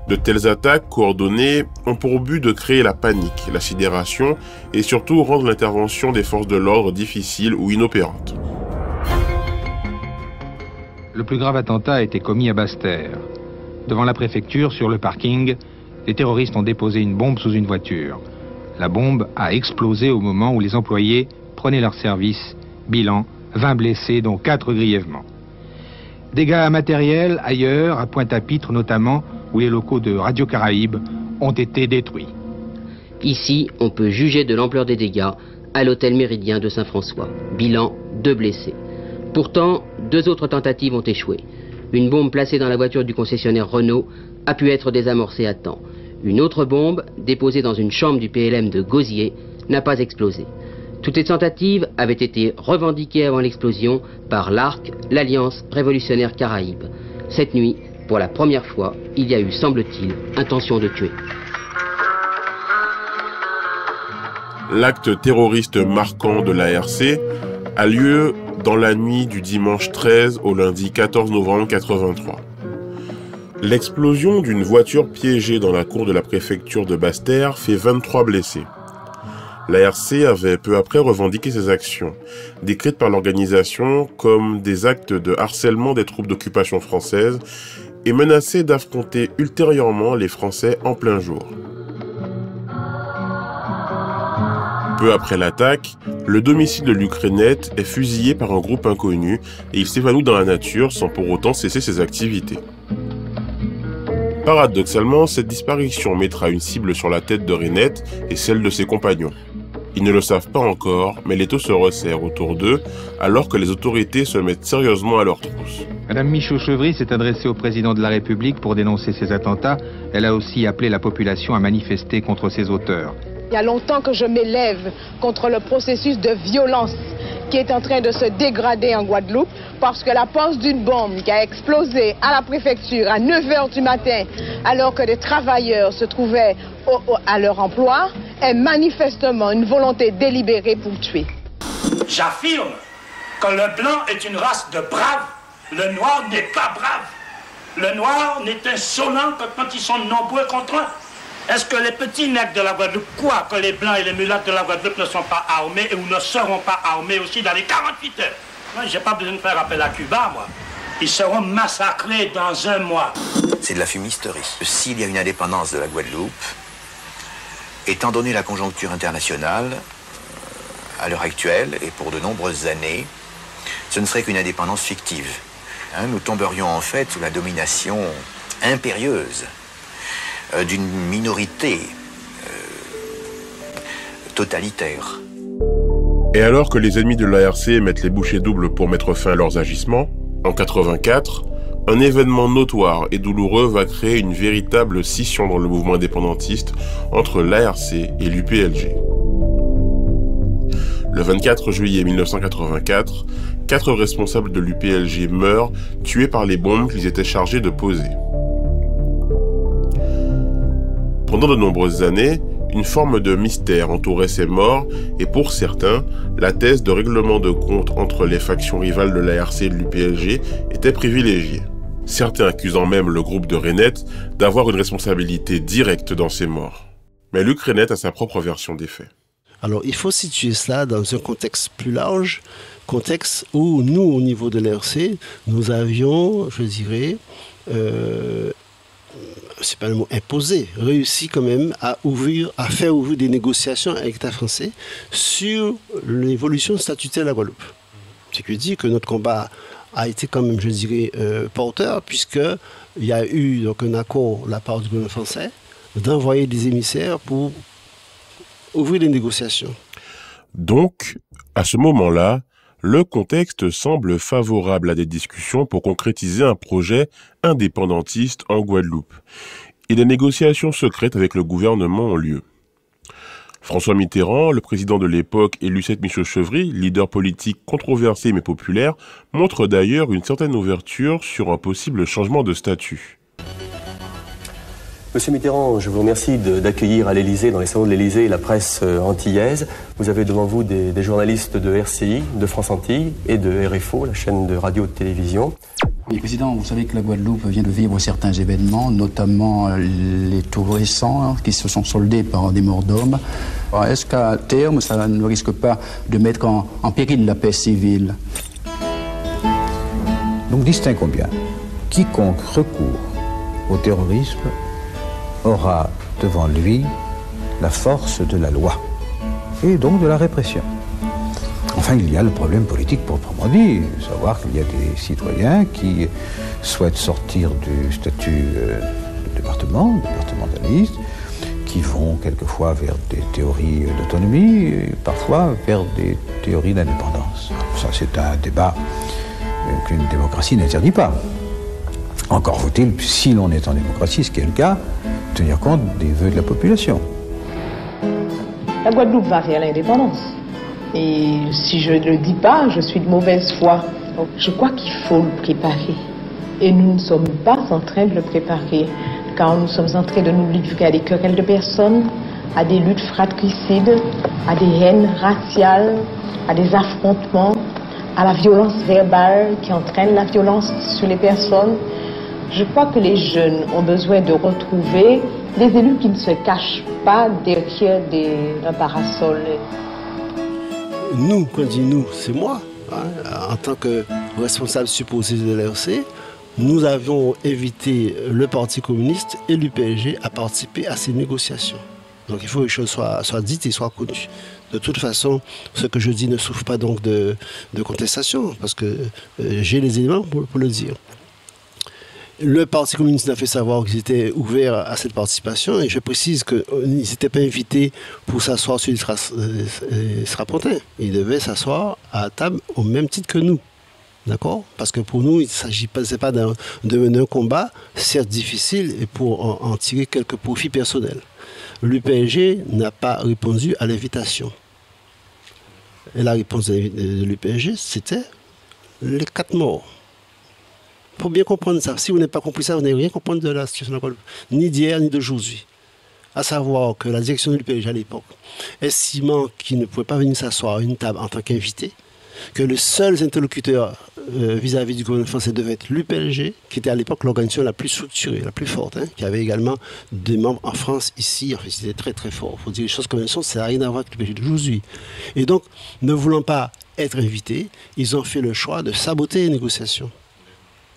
De telles attaques coordonnées ont pour but de créer la panique, la sidération et surtout rendre l'intervention des forces de l'ordre difficile ou inopérante. Le plus grave attentat a été commis à Basse-Terre. Devant la préfecture, sur le parking, les terroristes ont déposé une bombe sous une voiture. La bombe a explosé au moment où les employés prenaient leur service. Bilan, 20 blessés, dont 4 grièvement. Dégâts matériels ailleurs, à Pointe-à-Pitre notamment, où les locaux de Radio Caraïbes ont été détruits. Ici, on peut juger de l'ampleur des dégâts à l'hôtel Méridien de Saint-François. Bilan, 2 blessés. Pourtant, 2 autres tentatives ont échoué. Une bombe placée dans la voiture du concessionnaire Renault a pu être désamorcée à temps. Une autre bombe, déposée dans une chambre du PLM de Gosier, n'a pas explosé. Toutes les tentatives avaient été revendiquées avant l'explosion par l'ARC, l'Alliance révolutionnaire Caraïbe. Cette nuit, pour la première fois, il y a eu, semble-t-il, intention de tuer. L'acte terroriste marquant de l'ARC a lieu dans la nuit du dimanche 13 au lundi 14 novembre 83. L'explosion d'une voiture piégée dans la cour de la préfecture de Basse-Terre fait 23 blessés. L'ARC avait peu après revendiqué ces actions, décrites par l'organisation comme des actes de harcèlement des troupes d'occupation françaises et menacé d'affronter ultérieurement les Français en plein jour. Peu après l'attaque, le domicile de l'Ukrainette est fusillé par un groupe inconnu et il s'évanouit dans la nature sans pour autant cesser ses activités. Paradoxalement, cette disparition mettra une cible sur la tête de Renette et celle de ses compagnons. Ils ne le savent pas encore, mais l'étau se resserre autour d'eux alors que les autorités se mettent sérieusement à leur trousse. Madame Michaud-Chevry s'est adressée au président de la République pour dénoncer ces attentats. Elle a aussi appelé la population à manifester contre ces auteurs. Il y a longtemps que je m'élève contre le processus de violence qui est en train de se dégrader en Guadeloupe parce que la pose d'une bombe qui a explosé à la préfecture à 9h du matin alors que des travailleurs se trouvaient à leur emploi est manifestement une volonté délibérée pour tuer. J'affirme que le blanc est une race de braves, le noir n'est pas brave. Le noir n'est insolent que quand ils sont nombreux contre un. Est-ce que les petits nègres de la Guadeloupe croient que les blancs et les mulâtres de la Guadeloupe ne sont pas armés et ou ne seront pas armés aussi dans les 48 heures? Moi, j'ai pas besoin de faire appel à Cuba, moi. Ils seront massacrés dans un mois. C'est de la fumisterie. S'il y a une indépendance de la Guadeloupe, étant donné la conjoncture internationale, à l'heure actuelle et pour de nombreuses années, ce ne serait qu'une indépendance fictive. Nous tomberions en fait sous la domination impérieuse d'une minorité totalitaire. Et alors que les ennemis de l'ARC mettent les bouchées doubles pour mettre fin à leurs agissements, en 84, un événement notoire et douloureux va créer une véritable scission dans le mouvement indépendantiste entre l'ARC et l'UPLG. Le 24 juillet 1984, 4 responsables de l'UPLG meurent, tués par les bombes qu'ils étaient chargés de poser. Pendant de nombreuses années, une forme de mystère entourait ces morts et pour certains, la thèse de règlement de compte entre les factions rivales de l'ARC et de l'UPLG était privilégiée. Certains accusant même le groupe de Reinette d'avoir une responsabilité directe dans ces morts. Mais Luc Reinette a sa propre version des faits. Alors, il faut situer cela dans un contexte plus large, contexte où nous, au niveau de l'ARC, nous avions, je dirais, c'est pas le mot imposé, réussi quand même à faire ouvrir des négociations avec l'État français sur l'évolution statutaire de la Guadeloupe. C'est que dire que notre combat a été quand même, je dirais, porteur, puisqu'il y a eu donc, un accord de la part du gouvernement français d'envoyer des émissaires pour ouvrir les négociations. Donc, à ce moment-là, le contexte semble favorable à des discussions pour concrétiser un projet indépendantiste en Guadeloupe. Et des négociations secrètes avec le gouvernement ont lieu. François Mitterrand, le président de l'époque, et Lucette Michaux-Chevry, leader politique controversé mais populaire, montrent d'ailleurs une certaine ouverture sur un possible changement de statut. Monsieur Mitterrand, je vous remercie d'accueillir à l'Élysée, dans les salons de l'Élysée, la presse antillaise. Vous avez devant vous des journalistes de RCI, de France Antilles et de RFO, la chaîne de radio et de télévision. Oui, Président, vous savez que la Guadeloupe vient de vivre certains événements, notamment les tout récents qui se sont soldés par des morts d'hommes. Est-ce qu'à terme, ça ne risque pas de mettre en péril la paix civile? Donc distinguons bien. Quiconque recourt au terrorisme aura devant lui la force de la loi et donc de la répression. Enfin, il y a le problème politique proprement dit, savoir qu'il y a des citoyens qui souhaitent sortir du statut de départementaliste, qui vont quelquefois vers des théories d'autonomie, et parfois vers des théories d'indépendance. Ça, c'est un débat qu'une démocratie n'interdit pas. Encore faut-il, si l'on est en démocratie, ce qui est le cas, tenir compte des vœux de la population. La Guadeloupe va vers l'indépendance. Et si je ne le dis pas, je suis de mauvaise foi. Donc, je crois qu'il faut le préparer. Et nous ne sommes pas en train de le préparer, car nous sommes en train de nous livrer à des querelles de personnes, à des luttes fratricides, à des haines raciales, à des affrontements, à la violence verbale qui entraîne la violence sur les personnes. Je crois que les jeunes ont besoin de retrouver des élus qui ne se cachent pas derrière un parasol. Nous, quand on dit nous, c'est moi, en tant que responsable supposé de l'ARC, nous avions invité le Parti communiste et l'UPLG à participer à ces négociations. Donc il faut que les choses soient dites et soient connues. De toute façon, ce que je dis ne souffre pas donc de contestation, parce que j'ai les éléments pour le dire. Le Parti communiste a fait savoir qu'ils étaient ouverts à cette participation, et je précise qu'ils n'étaient pas invités pour s'asseoir sur les strapontins. Ils devaient s'asseoir à table au même titre que nous. D'accord? Parce que pour nous, il ne s'agit pas de mener un combat, certes difficile, et pour en tirer quelques profits personnels. L'UPLG n'a pas répondu à l'invitation. Et la réponse de l'UPNG, c'était les 4 morts. Il faut bien comprendre ça. Si vous n'avez pas compris ça, vous n'allez rien comprendre de la situation de la Guadeloupe, ni d'hier, ni d'aujourd'hui. À savoir que la direction de l'UPNG à l'époque, estimant qu'il ne pouvait pas venir s'asseoir à une table en tant qu'invité, que le seul interlocuteur vis-à-vis du gouvernement français devait être l'UPNG, qui était à l'époque l'organisation la plus structurée, la plus forte, qui avait également des membres en France, ici, enfin c'était très très fort. Il faut dire les choses comme elles sont, ça n'a rien à voir avec l'UPNG d'aujourd'hui. Et donc, ne voulant pas être invités, ils ont fait le choix de saboter les négociations.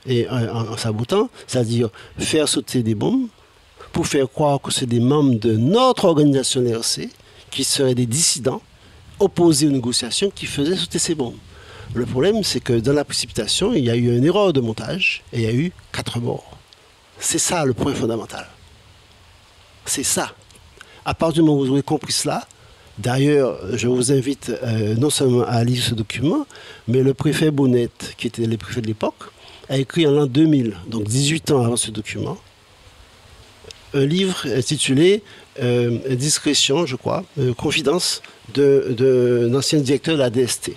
Et en sabotant, c'est-à-dire faire sauter des bombes, pour faire croire que c'est des membres de notre organisation, l'RC, qui seraient des dissidents, opposés aux négociations, qui faisaient sauter ces bombes. Le problème, c'est que dans la précipitation, il y a eu une erreur de montage et il y a eu 4 morts. C'est ça le point fondamental. C'est ça. À partir du moment où vous aurez compris cela, d'ailleurs, je vous invite non seulement à lire ce document, mais le préfet Bonnet, qui était le préfet de l'époque, a écrit en l'an 2000, donc 18 ans avant ce document, un livre intitulé Discrétion, je crois, confidence d'un ancien directeur de la DST.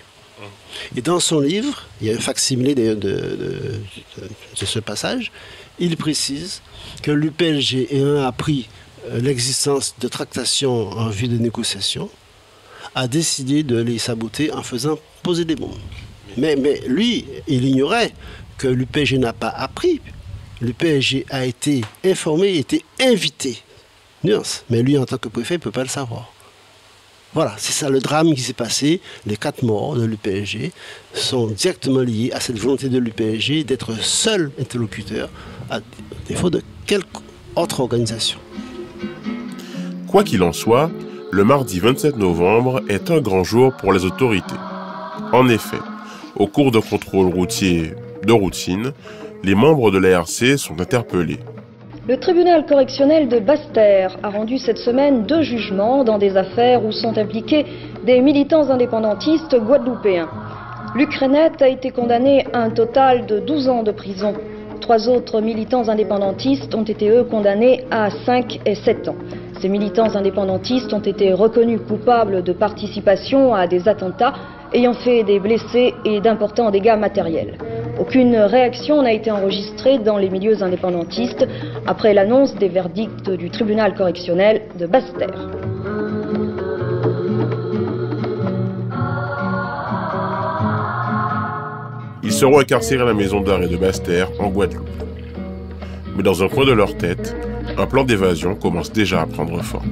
Et dans son livre, il y a un facsimilé de ce passage, il précise que l'UPNG ayant appris l'existence de tractations en vue de négociations, a décidé de les saboter en faisant poser des bombes. Mais lui, il ignorait que l'UPNG n'a pas appris. L'UPNG a été informé, été invité. Nuance. Mais lui, en tant que préfet, il ne peut pas le savoir. Voilà, c'est ça le drame qui s'est passé. Les 4 morts de l'UPNG sont directement liés à cette volonté de l'UPNG d'être seul interlocuteur, à défaut de quelque autre organisation. Quoi qu'il en soit, le mardi 27 novembre est un grand jour pour les autorités. En effet, au cours de contrôles routiers de routine, les membres de l'ARC sont interpellés. Le tribunal correctionnel de Basse-Terre a rendu cette semaine 2 jugements dans des affaires où sont impliqués des militants indépendantistes guadeloupéens. Luc Renette a été condamné à un total de 12 ans de prison. 3 autres militants indépendantistes ont été, eux, condamnés à 5 et 7 ans. Ces militants indépendantistes ont été reconnus coupables de participation à des attentats ayant fait des blessés et d'importants dégâts matériels. Aucune réaction n'a été enregistrée dans les milieux indépendantistes après l'annonce des verdicts du tribunal correctionnel de Basse-Terre. Ils seront incarcérés à la maison d'arrêt de Basse-Terre, en Guadeloupe. Mais dans un coin de leur tête, un plan d'évasion commence déjà à prendre forme.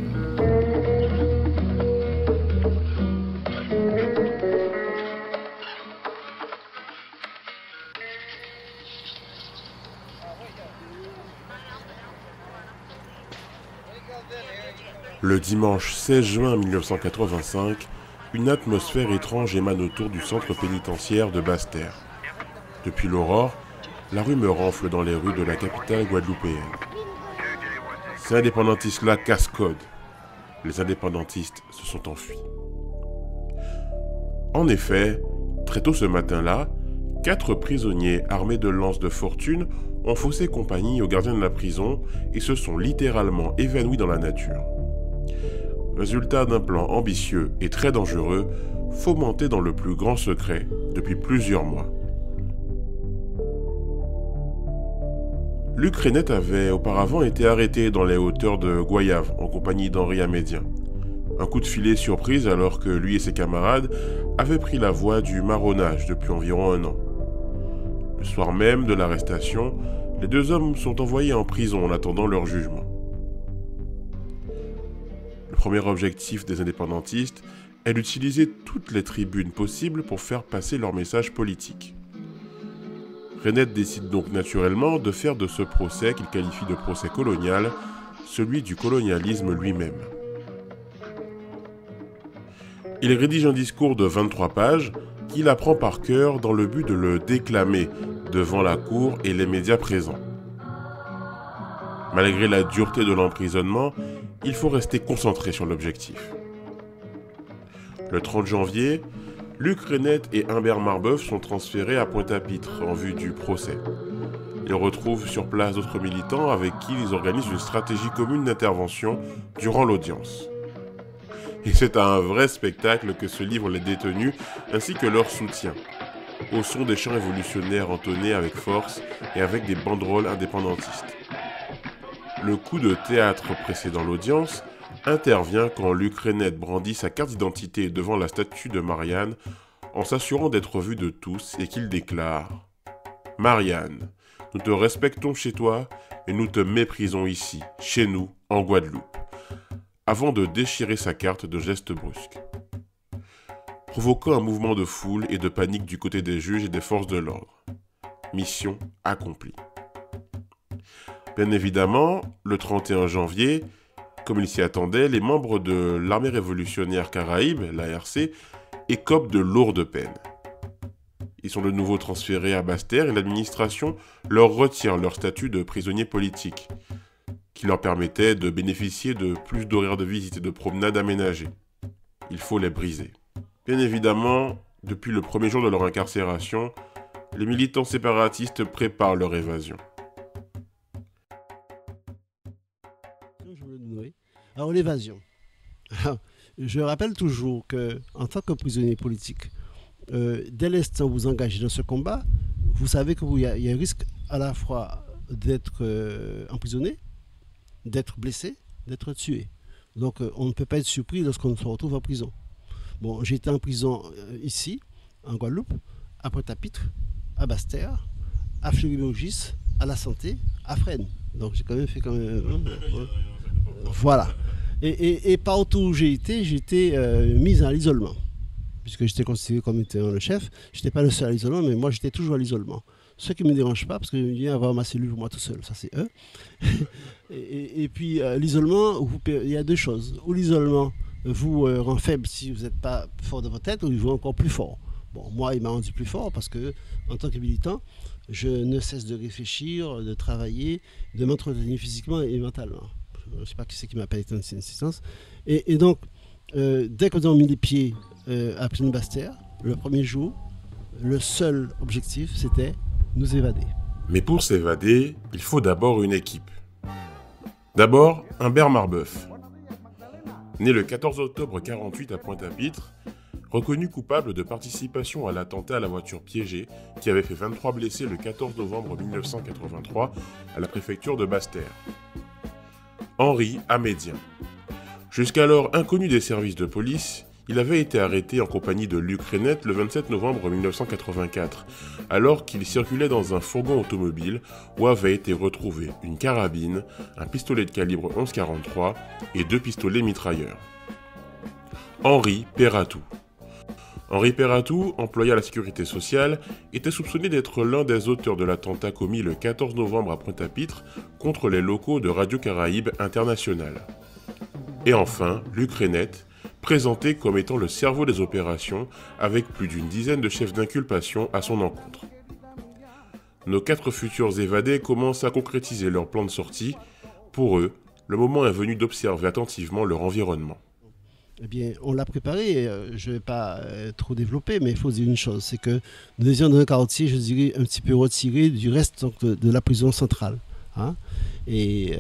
Le dimanche 16 juin 1985, une atmosphère étrange émane autour du centre pénitentiaire de Basse-Terre. Depuis l'aurore, la rumeur enfle dans les rues de la capitale guadeloupéenne. Ces indépendantistes-là casse-code. Les indépendantistes se sont enfuis. En effet, très tôt ce matin-là, 4 prisonniers armés de lances de fortune ont faussé compagnie aux gardiens de la prison et se sont littéralement évanouis dans la nature. Résultat d'un plan ambitieux et très dangereux, fomenté dans le plus grand secret depuis plusieurs mois. Luc Renette avait auparavant été arrêté dans les hauteurs de Goyave en compagnie d'Henri Amédien. Un coup de filet surprise alors que lui et ses camarades avaient pris la voie du marronnage depuis environ 1 an. Le soir même de l'arrestation, les 2 hommes sont envoyés en prison en attendant leur jugement. Le premier objectif des indépendantistes est d'utiliser toutes les tribunes possibles pour faire passer leur message politique. Renette décide donc naturellement de faire de ce procès qu'il qualifie de procès colonial, celui du colonialisme lui-même. Il rédige un discours de 23 pages qu'il apprend par cœur dans le but de le déclamer devant la cour et les médias présents. Malgré la dureté de l'emprisonnement, il faut rester concentré sur l'objectif. Le 30 janvier, Luc Renette et Humbert Marbeuf sont transférés à Pointe-à-Pitre en vue du procès. Ils retrouvent sur place d'autres militants avec qui ils organisent une stratégie commune d'intervention durant l'audience. Et c'est à un vrai spectacle que se livrent les détenus ainsi que leurs soutiens, au son des chants révolutionnaires entonnés avec force et avec des banderoles indépendantistes. Le coup de théâtre précédant l'audience intervient quand Luc Renette brandit sa carte d'identité devant la statue de Marianne en s'assurant d'être vu de tous et qu'il déclare « Marianne, nous te respectons chez toi et nous te méprisons ici, chez nous, en Guadeloupe », avant de déchirer sa carte de gestes brusques, provoquant un mouvement de foule et de panique du côté des juges et des forces de l'ordre. Mission accomplie. Bien évidemment, le 31 janvier, comme il s'y attendait, les membres de l'armée révolutionnaire Caraïbe, l'ARC, écopent de lourdes peines. Ils sont de nouveau transférés à Basse-Terre et l'administration leur retire leur statut de prisonniers politiques, qui leur permettait de bénéficier de plus d'horaires de visite et de promenades aménagées. Il faut les briser. Bien évidemment, depuis le premier jour de leur incarcération, les militants séparatistes préparent leur évasion. Alors l'évasion. Je rappelle toujours qu'en tant que prisonnier politique, dès l'instant où vous engagez dans ce combat, vous savez qu'il y a un risque à la fois d'être emprisonné, d'être blessé, d'être tué. Donc on ne peut pas être surpris lorsqu'on se retrouve en prison. Bon, j'ai été en prison ici, en Guadeloupe, à Pointe-à-Pitre, à Basse-Terre, à Fleury-Mérogis, à La Santé, à Fresnes. Donc j'ai quand même fait voilà. Et partout où j'ai été mis à l'isolement. Puisque j'étais considéré comme étant le chef, je n'étais pas le seul à l'isolement, mais moi j'étais toujours à l'isolement. Ce qui ne me dérange pas, parce que je viens avoir ma cellule pour moi tout seul, ça c'est eux. et puis l'isolement, il y a deux choses. Ou l'isolement vous rend faible si vous n'êtes pas fort de votre tête, ou il vous rend encore plus fort. Bon, moi il m'a rendu plus fort parce que, en tant que militant, je ne cesse de réfléchir, de travailler, de m'entretenir physiquement et mentalement. Je ne sais pas qui c'est qui m'appelle dans cette instance. Et donc, dès que nous avons mis les pieds à Plaine Basse-Terre, le premier jour, le seul objectif, c'était nous évader. Mais pour s'évader, il faut d'abord une équipe. D'abord, Humbert Marbeuf. Né le 14 octobre 1948 à Pointe-à-Pitre, reconnu coupable de participation à l'attentat à la voiture piégée qui avait fait 23 blessés le 14 novembre 1983 à la préfecture de Basse-Terre. Henri Amédien. Jusqu'alors inconnu des services de police, il avait été arrêté en compagnie de Luc Renette le 27 novembre 1984, alors qu'il circulait dans un fourgon automobile où avaient été retrouvés une carabine, un pistolet de calibre 11,43 et 2 pistolets mitrailleurs. Henri Perratou. Henri Perratou, employé à la sécurité sociale, était soupçonné d'être l'un des auteurs de l'attentat commis le 14 novembre à Pointe-à-Pitre contre les locaux de Radio Caraïbe International. Et enfin, Luc Renette, présenté comme étant le cerveau des opérations, avec plus d'une dizaine de chefs d'inculpation à son encontre. Nos 4 futurs évadés commencent à concrétiser leur plan de sortie. Pour eux, le moment est venu d'observer attentivement leur environnement. Eh bien, on l'a préparé, je ne vais pas trop développer, mais il faut dire une chose, c'est que nous étions dans un quartier, je dirais, un petit peu retiré du reste donc, de la prison centrale. Hein, et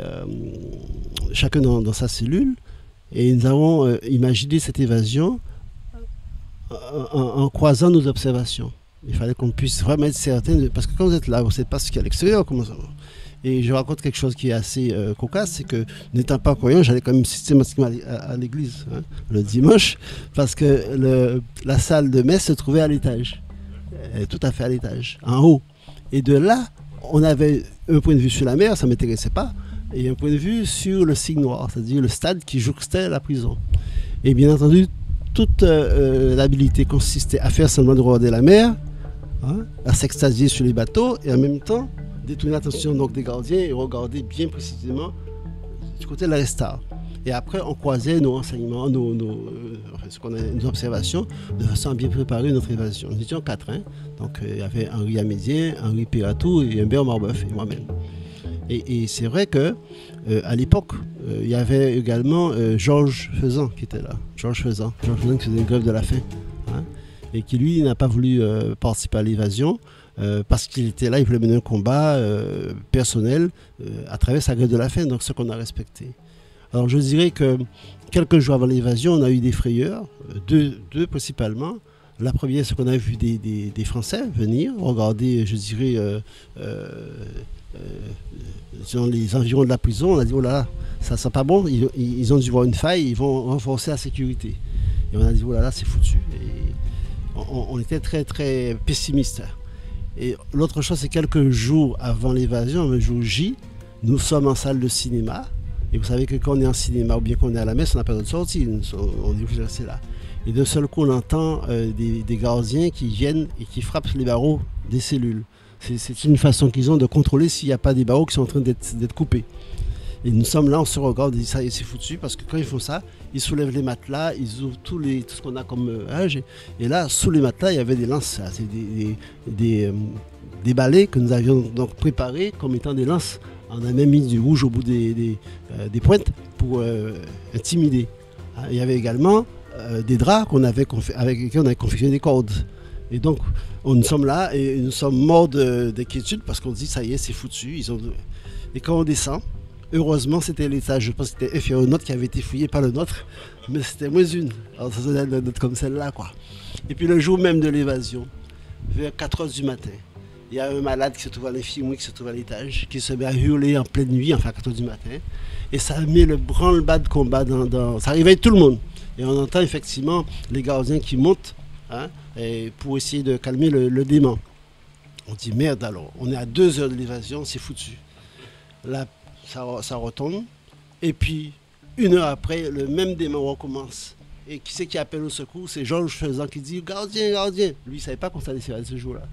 chacun dans sa cellule, et nous avons imaginé cette évasion en croisant nos observations. Il fallait qu'on puisse vraiment être certain, parce que quand vous êtes là, vous ne savez pas ce qu'il y a à l'extérieur, comment ça va. Et je raconte quelque chose qui est assez cocasse, c'est que n'étant pas croyant, j'allais quand même systématiquement à l'église le dimanche, parce que la salle de messe se trouvait à l'étage, tout à fait à l'étage, en haut. Et de là, on avait un point de vue sur la mer, ça ne m'intéressait pas, et un point de vue sur le Cygne Noir, c'est-à-dire le stade qui jouxtait la prison. Et bien entendu, toute l'habilité consistait à faire semblant de regarder la mer, à s'extasier sur les bateaux, et en même temps, détourner l'attention donc des gardiens et regarder bien précisément du côté de la Restart. Et après, on croisait nos renseignements, nos observations, de façon à bien préparer notre évasion. Nous étions 4, hein. Donc il y avait Henri Amédien, Henri Perratou et Humbert Marbeuf et moi-même. Et c'est vrai que à l'époque, il y avait également Georges Faisan qui était là. Georges Faisan qui faisait une grève de la faim, hein, et qui lui n'a pas voulu participer à l'évasion. Parce qu'il était là, il voulait mener un combat personnel à travers sa grève de la faim, donc ce qu'on a respecté. Alors je dirais que quelques jours avant l'évasion, on a eu des frayeurs, deux principalement. La première, c'est qu'on a vu des Français venir regarder, je dirais, dans les environs de la prison. On a dit, oh là là, ça sent pas bon, ils ont dû voir une faille, ils vont renforcer la sécurité. Et on a dit, oh là là, c'est foutu. Et on était très très pessimistes. Et l'autre chose, c'est quelques jours avant l'évasion, le jour J, nous sommes en salle de cinéma. Et vous savez que quand on est en cinéma ou bien qu'on est à la messe, on n'a pas d'autre sortie, on est obligé de rester là. Et d'un seul coup, on entend des gardiens qui viennent et qui frappent les barreaux des cellules. C'est une façon qu'ils ont de contrôler s'il n'y a pas des barreaux qui sont en train d'être coupés. Et nous sommes là, on se regarde, on dit ça y est, c'est foutu, parce que quand ils font ça, ils soulèvent les matelas, ils ouvrent tout ce qu'on a comme âge. Et là, sous les matelas, il y avait des lances, des balais que nous avions donc préparés comme étant des lances. On a même mis du rouge au bout des pointes pour intimider. Il y avait également des draps avec lesquels on avait confectionné des cordes. Et donc, nous sommes là et nous sommes morts d'inquiétude parce qu'on dit ça y est, c'est foutu. Et quand on descend, heureusement, c'était l'étage, je pense que c'était inférieur au nôtre qui avait été fouillé par le nôtre, mais c'était moins une. Alors ça faisait une note comme celle-là, quoi. Et puis le jour même de l'évasion, vers 4h du matin, il y a un malade qui se trouve à l'infirmerie, qui se trouve à l'étage, qui se met à hurler en pleine nuit, enfin à 4h du matin. Et ça met le branle-bas de combat ça réveille tout le monde. Et on entend effectivement les gardiens qui montent pour essayer de calmer le démon. On dit merde alors, on est à 2 heures de l'évasion, c'est foutu. Là, ça retombe. Et puis, 1 heure après, le même démon recommence. Et qui c'est qui appelle au secours? C'est Georges Faisan qui dit gardien, gardien. Lui, il ne savait pas qu'on s'allait faire ce jour-là.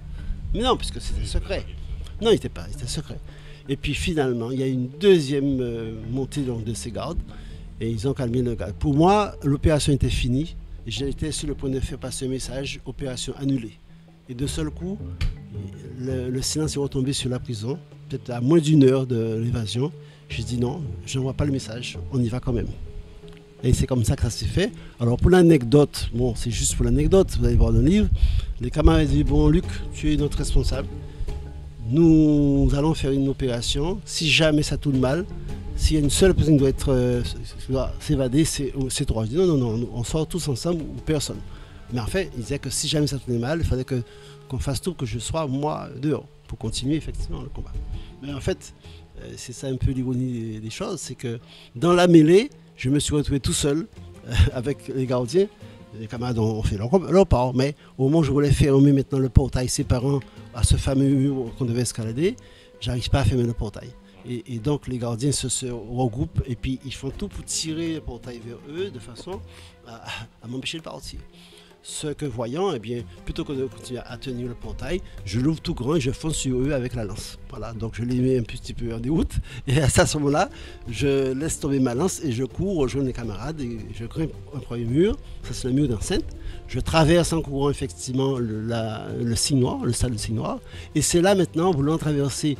Mais non, puisque c'était secret. Non, il n'était pas, c'était secret. Et puis finalement, il y a une deuxième montée donc, de ces gardes. Et ils ont calmé le garde. Pour moi, l'opération était finie. J'étais sur le point de faire passer un message, opération annulée. Et de seul coup, le silence est retombé sur la prison, peut-être à moins d'1 heure de l'évasion. J'ai dit non, je n'envoie pas le message, on y va quand même. Et c'est comme ça que ça s'est fait. Alors pour l'anecdote, bon c'est juste pour l'anecdote, vous allez voir dans le livre, les camarades disent, bon Luc, tu es notre responsable, nous allons faire une opération, si jamais ça tourne mal, s'il y a une seule personne qui doit s'évader, c'est toi. Je dis non, on sort tous ensemble ou personne. Mais en fait, il disait que si jamais ça tournait mal, il fallait qu'on fasse tout, que je sois moi dehors, pour continuer effectivement le combat. Mais en fait, c'est ça un peu l'ironie des choses, c'est que dans la mêlée, je me suis retrouvé tout seul avec les gardiens. Les camarades ont fait leur part, mais au moment où je voulais fermer maintenant le portail séparant à ce fameux mur qu'on devait escalader, j'arrive pas à fermer le portail. Et donc les gardiens se regroupent et puis ils font tout pour tirer le portail vers eux de façon à m'empêcher de partir. Ce que voyant, eh bien, plutôt que de continuer à tenir le portail, je l'ouvre tout grand et je fonce sur eux avec la lance. Voilà, donc je les mets un petit peu en déroute. Et à ce moment-là, je laisse tomber ma lance et je cours rejoindre les camarades et je grimpe un premier mur. Ça, c'est le mur d'enceinte. Je traverse en courant effectivement le signe noir, le stade du signe noir. Et c'est là maintenant, voulant traverser,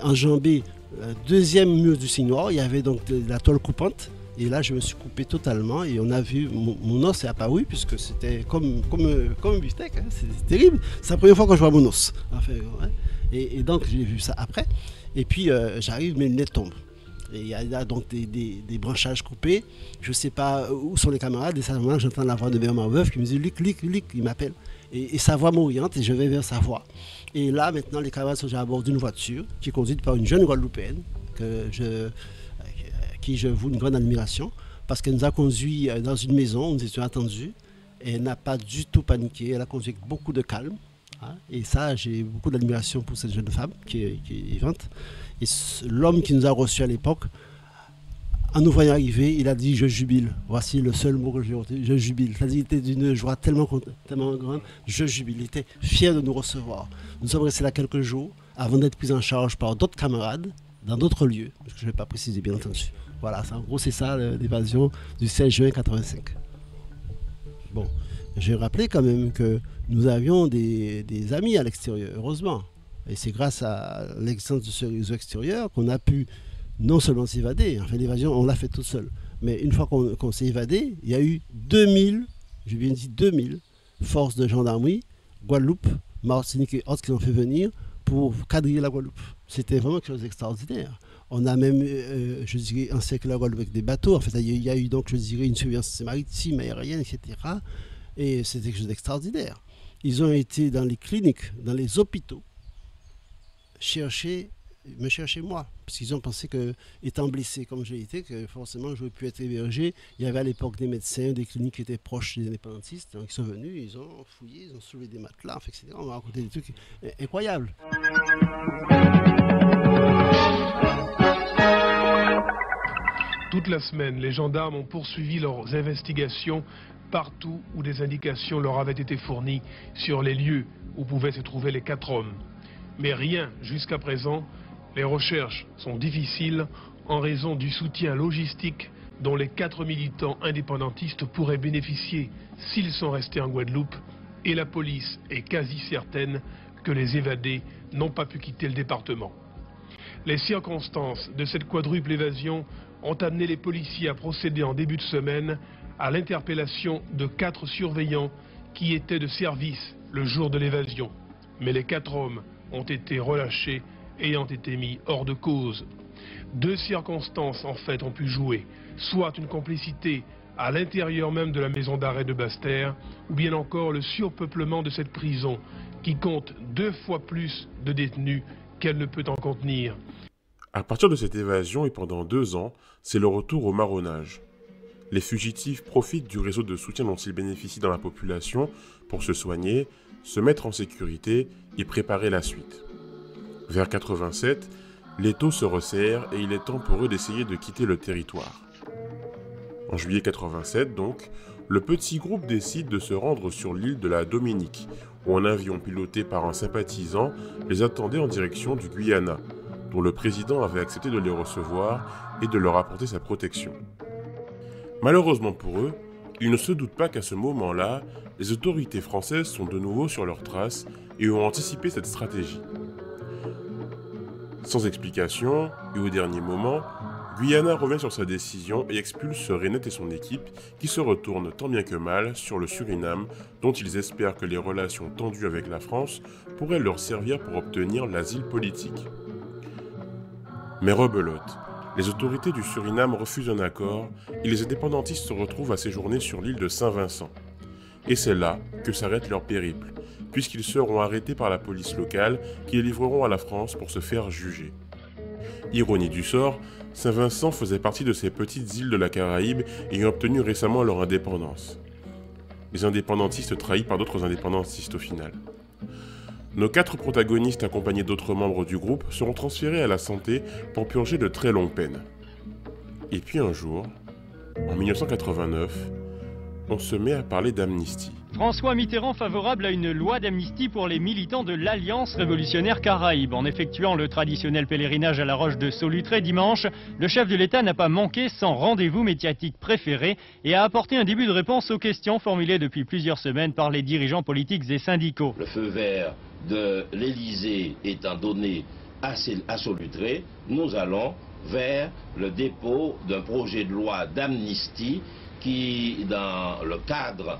enjamber le deuxième mur du signe noir, il y avait donc de la tôle coupante. Et là, je me suis coupé totalement et on a vu, mon os est apparu puisque c'était comme un beefsteak, hein, c'est terrible. C'est la première fois que je vois mon os. Enfin, ouais. Et donc, j'ai vu ça après. Et puis, j'arrive, mes lunettes tombent. Et il y a donc des branchages coupés. Je ne sais pas où sont les camarades. Et à ce moment-là, j'entends la voix de Bernard Marbeuf qui me dit « Luc, il m'appelle. Et sa voix m'oriente et je vais vers sa voix. Et là, maintenant, les camarades sont déjà à bord d'une voiture qui est conduite par une jeune Guadeloupéenne qui je voue une grande admiration, parce qu'elle nous a conduits dans une maison, nous étions attendus, et elle n'a pas du tout paniqué, elle a conduit avec beaucoup de calme, hein, et ça, j'ai beaucoup d'admiration pour cette jeune femme qui est vivante. Et l'homme qui nous a reçus à l'époque, en nous voyant arriver, il a dit « je jubile ». Voici le seul mot que j'ai retenu, « je jubile ». Il était d'une joie tellement grande, je jubile. Il était fier de nous recevoir. Nous sommes restés là quelques jours avant d'être pris en charge par d'autres camarades, dans d'autres lieux, que je ne vais pas préciser bien entendu. Voilà, en gros c'est ça l'évasion du 16 juin 1985. Bon, j'ai rappelé quand même que nous avions des amis à l'extérieur, heureusement. Et c'est grâce à l'existence de ce réseau extérieur qu'on a pu non seulement s'évader, enfin l'évasion on l'a fait tout seul, mais une fois qu'on s'est évadé, il y a eu 2000, j'ai bien dit 2000 forces de gendarmerie, Guadeloupe, Martinique et autres qui ont fait venir pour quadriller la Guadeloupe. C'était vraiment quelque chose d'extraordinaire. On a même, je dirais, encerclé la Guadeloupe avec des bateaux. En fait, il y a eu donc, je dirais, une surveillance maritime, aérienne, etc. Et c'était quelque chose d'extraordinaire. Ils ont été dans les cliniques, dans les hôpitaux, me chercher moi. Parce qu'ils ont pensé que, étant blessé comme j'ai été, que forcément j'aurais pu être hébergé. Il y avait à l'époque des médecins, des cliniques qui étaient proches des indépendantistes. Donc ils sont venus, ils ont fouillé, ils ont soulevé des matelas, etc. On m'a raconté des trucs incroyables. Toute la semaine, les gendarmes ont poursuivi leurs investigations partout où des indications leur avaient été fournies sur les lieux où pouvaient se trouver les 4 hommes. Mais rien jusqu'à présent. Les recherches sont difficiles en raison du soutien logistique dont les 4 militants indépendantistes pourraient bénéficier s'ils sont restés en Guadeloupe, et la police est quasi certaine que les évadés n'ont pas pu quitter le département. Les circonstances de cette quadruple évasion ont amené les policiers à procéder en début de semaine à l'interpellation de 4 surveillants qui étaient de service le jour de l'évasion. Mais les 4 hommes ont été relâchés ayant été mis hors de cause. 2 circonstances en fait ont pu jouer, soit une complicité à l'intérieur même de la maison d'arrêt de Basse-Terre, ou bien encore le surpeuplement de cette prison qui compte 2 fois plus de détenus qu'elle ne peut en contenir. À partir de cette évasion et pendant 2 ans, c'est le retour au marronnage. Les fugitifs profitent du réseau de soutien dont ils bénéficient dans la population pour se soigner, se mettre en sécurité et préparer la suite. Vers 87, l'étau se resserre et il est temps pour eux d'essayer de quitter le territoire. En juillet 87 donc, le petit groupe décide de se rendre sur l'île de la Dominique, où un avion piloté par un sympathisant les attendait en direction du Guyana, dont le président avait accepté de les recevoir et de leur apporter sa protection. Malheureusement pour eux, ils ne se doutent pas qu'à ce moment-là, les autorités françaises sont de nouveau sur leurs traces et ont anticipé cette stratégie. Sans explication, et au dernier moment, Guyana revient sur sa décision et expulse Rennert et son équipe qui se retournent tant bien que mal sur le Suriname dont ils espèrent que les relations tendues avec la France pourraient leur servir pour obtenir l'asile politique. Mais rebelote, les autorités du Suriname refusent un accord et les indépendantistes se retrouvent à séjourner sur l'île de Saint-Vincent. Et c'est là que s'arrête leur périple, puisqu'ils seront arrêtés par la police locale qui les livreront à la France pour se faire juger. Ironie du sort, Saint-Vincent faisait partie de ces petites îles de la Caraïbe ayant obtenu récemment leur indépendance. Les indépendantistes trahis par d'autres indépendantistes au final. Nos 4 protagonistes accompagnés d'autres membres du groupe seront transférés à la santé pour purger de très longues peines. Et puis un jour, en 1989, on se met à parler d'amnistie. François Mitterrand favorable à une loi d'amnistie pour les militants de l'Alliance révolutionnaire Caraïbe. En effectuant le traditionnel pèlerinage à la roche de Solutré dimanche, le chef de l'État n'a pas manqué son rendez-vous médiatique préféré et a apporté un début de réponse aux questions formulées depuis plusieurs semaines par les dirigeants politiques et syndicaux. Le feu vert de l'Élysée étant donné à Solutré, nous allons vers le dépôt d'un projet de loi d'amnistie qui, dans le cadre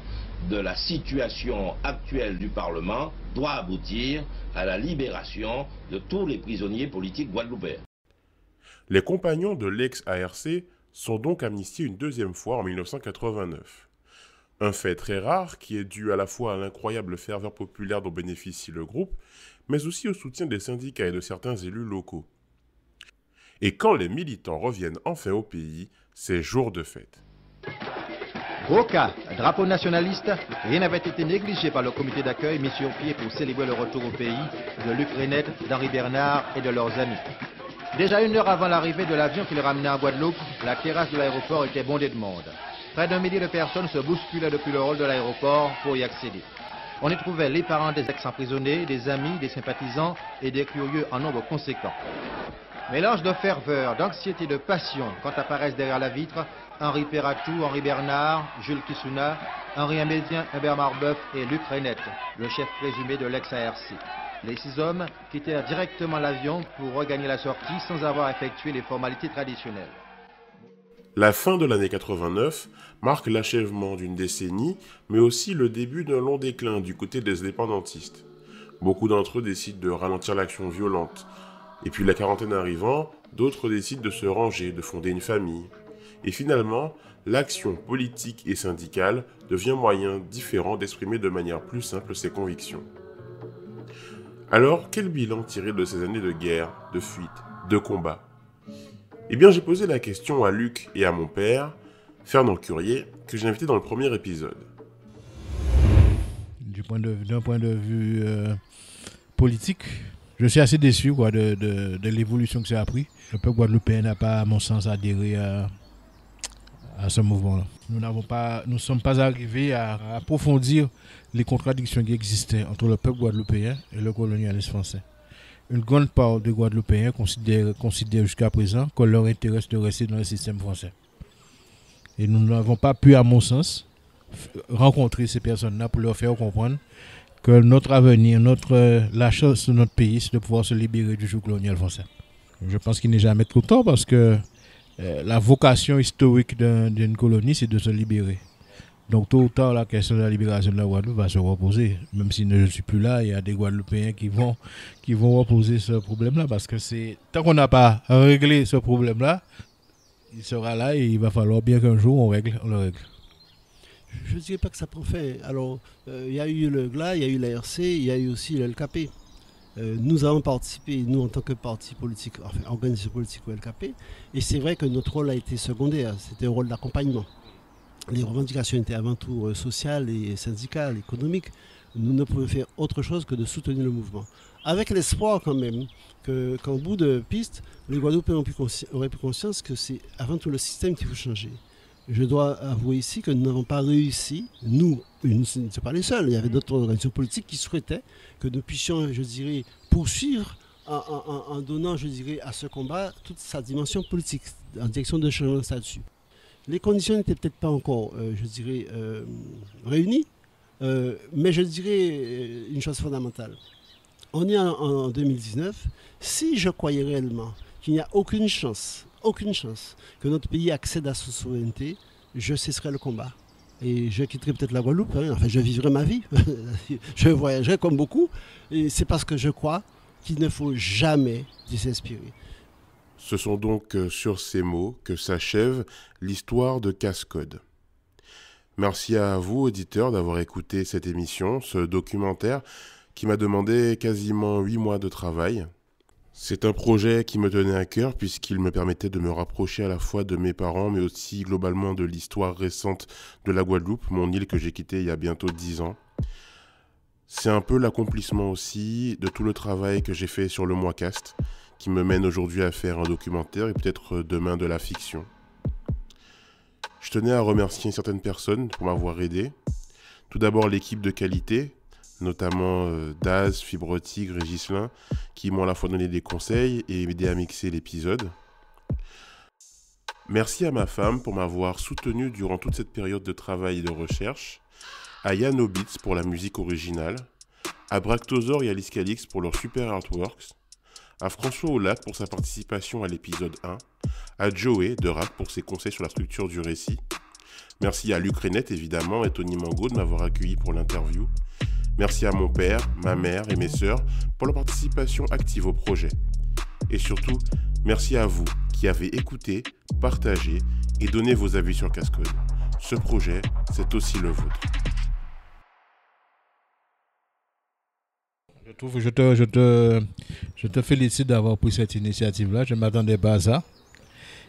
de la situation actuelle du Parlement, doit aboutir à la libération de tous les prisonniers politiques guadeloupéens. Les compagnons de l'ex-ARC sont donc amnistiés une 2e fois en 1989. Un fait très rare qui est dû à la fois à l'incroyable ferveur populaire dont bénéficie le groupe, mais aussi au soutien des syndicats et de certains élus locaux. Et quand les militants reviennent enfin au pays, c'est jour de fête. Gros cas, drapeau nationaliste, rien n'avait été négligé par le comité d'accueil mis sur pied pour célébrer le retour au pays de Luc Rennert, d'Henri Bernard et de leurs amis. Déjà 1 heure avant l'arrivée de l'avion qui les ramenait en Guadeloupe, la terrasse de l'aéroport était bondée de monde. Près d'1 millier de personnes se bousculaient depuis le hall de l'aéroport pour y accéder. On y trouvait les parents des ex-emprisonnés, des amis, des sympathisants et des curieux en nombre conséquent. Mélange de ferveur, d'anxiété, de passion quand apparaissent derrière la vitre Henri Perratou, Henri Bernard, Jules Kissuna, Henri Amédien, Hubert Marbeuf et Luc Rennert, le chef présumé de l'ex-ARC. Les 6 hommes quittèrent directement l'avion pour regagner la sortie sans avoir effectué les formalités traditionnelles. La fin de l'année 89 marque l'achèvement d'une décennie, mais aussi le début d'un long déclin du côté des indépendantistes. Beaucoup d'entre eux décident de ralentir l'action violente, Et puis la quarantaine arrivant, d'autres décident de se ranger, de fonder une famille. Et finalement, l'action politique et syndicale devient moyen différent d'exprimer de manière plus simple ses convictions. Alors, quel bilan tirer de ces années de guerre, de fuite, de combat? Eh bien, j'ai posé la question à Luc et à mon père, Fernand Curier, que j'ai invité dans le premier épisode. D'un point de vue politique, je suis assez déçu de l'évolution que ça a pris. Le peuple guadeloupéen n'a pas, à mon sens, adhéré à ce mouvement-là. Nous ne sommes pas arrivés à approfondir les contradictions qui existaient entre le peuple guadeloupéen et le colonialisme français. Une grande part des Guadeloupéens considèrent jusqu'à présent que leur intérêt est de rester dans le système français. Et nous n'avons pas pu, à mon sens, rencontrer ces personnes-là pour leur faire comprendre que notre avenir, la chance de notre pays, c'est de pouvoir se libérer du joug colonial français. Je pense qu'il n'est jamais trop tard parce que la vocation historique d'une colonie, c'est de se libérer. Donc tôt ou tard, la question de la libération de la Guadeloupe va se reposer. Même si je ne suis plus là, il y a des Guadeloupéens qui vont reposer ce problème-là parce que tant qu'on n'a pas réglé ce problème-là, il sera là et il va falloir bien qu'un jour on le règle. Je ne dirais pas que ça prend fin. Alors, il y a eu le GLA, il y a eu la RC, il y a eu aussi le LKP. Nous avons participé, nous en tant que parti politique, enfin organisation politique au LKP, et c'est vrai que notre rôle a été secondaire, c'était un rôle d'accompagnement. Les revendications étaient avant tout sociales et syndicales, économiques. Nous ne pouvions faire autre chose que de soutenir le mouvement. Avec l'espoir quand même qu'en bout de piste, les Guadeloupéens auraient pris conscience que c'est avant tout le système qu'il faut changer. Je dois avouer ici que nous n'avons pas réussi, nous ne sommes pas les seuls, il y avait d'autres organisations politiques qui souhaitaient que nous puissions, je dirais, poursuivre en donnant, je dirais, à ce combat toute sa dimension politique, en direction de changement de statut. Les conditions n'étaient peut-être pas encore, je dirais, réunies, mais je dirais une chose fondamentale. On est en 2019, si je croyais réellement qu'il n'y a aucune chance que notre pays accède à sa souveraineté, je cesserai le combat. Et je quitterai peut-être la Guadeloupe, enfin je vivrai ma vie, je voyagerai comme beaucoup, et c'est parce que je crois qu'il ne faut jamais désespérer. Ce sont donc sur ces mots que s'achève l'histoire de Casse-Code. Merci à vous, auditeurs, d'avoir écouté cette émission, ce documentaire qui m'a demandé quasiment 8 mois de travail. C'est un projet qui me tenait à cœur puisqu'il me permettait de me rapprocher à la fois de mes parents mais aussi globalement de l'histoire récente de la Guadeloupe, mon île que j'ai quittée il y a bientôt 10 ans. C'est un peu l'accomplissement aussi de tout le travail que j'ai fait sur le Moicast qui me mène aujourd'hui à faire un documentaire et peut-être demain de la fiction. Je tenais à remercier certaines personnes pour m'avoir aidé. Tout d'abord l'équipe de qualité, notamment Daz, Fibrotique, Régislin, qui m'ont à la fois donné des conseils et aidé à mixer l'épisode. Merci à ma femme pour m'avoir soutenu durant toute cette période de travail et de recherche, à Yann Obitz pour la musique originale, à Bractosaur et Alice Calix pour leur super artworks, à François Oulac pour sa participation à l'épisode 1, à Joey de Rap pour ses conseils sur la structure du récit. Merci à Luc Renette évidemment et Tony Mango de m'avoir accueilli pour l'interview. Merci à mon père, ma mère et mes sœurs pour leur participation active au projet. Et surtout, merci à vous qui avez écouté, partagé et donné vos avis sur Casse-Code. Ce projet, c'est aussi le vôtre. Je te félicite d'avoir pris cette initiative-là. Je ne m'attendais pas à ça.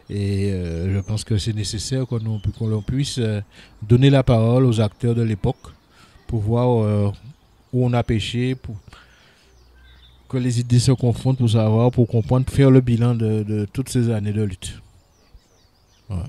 Et je pense que c'est nécessaire qu'on puisse donner la parole aux acteurs de l'époque pour voir où on a péché, pour que les idées se confrontent pour savoir, pour comprendre, pour faire le bilan de toutes ces années de lutte. Voilà.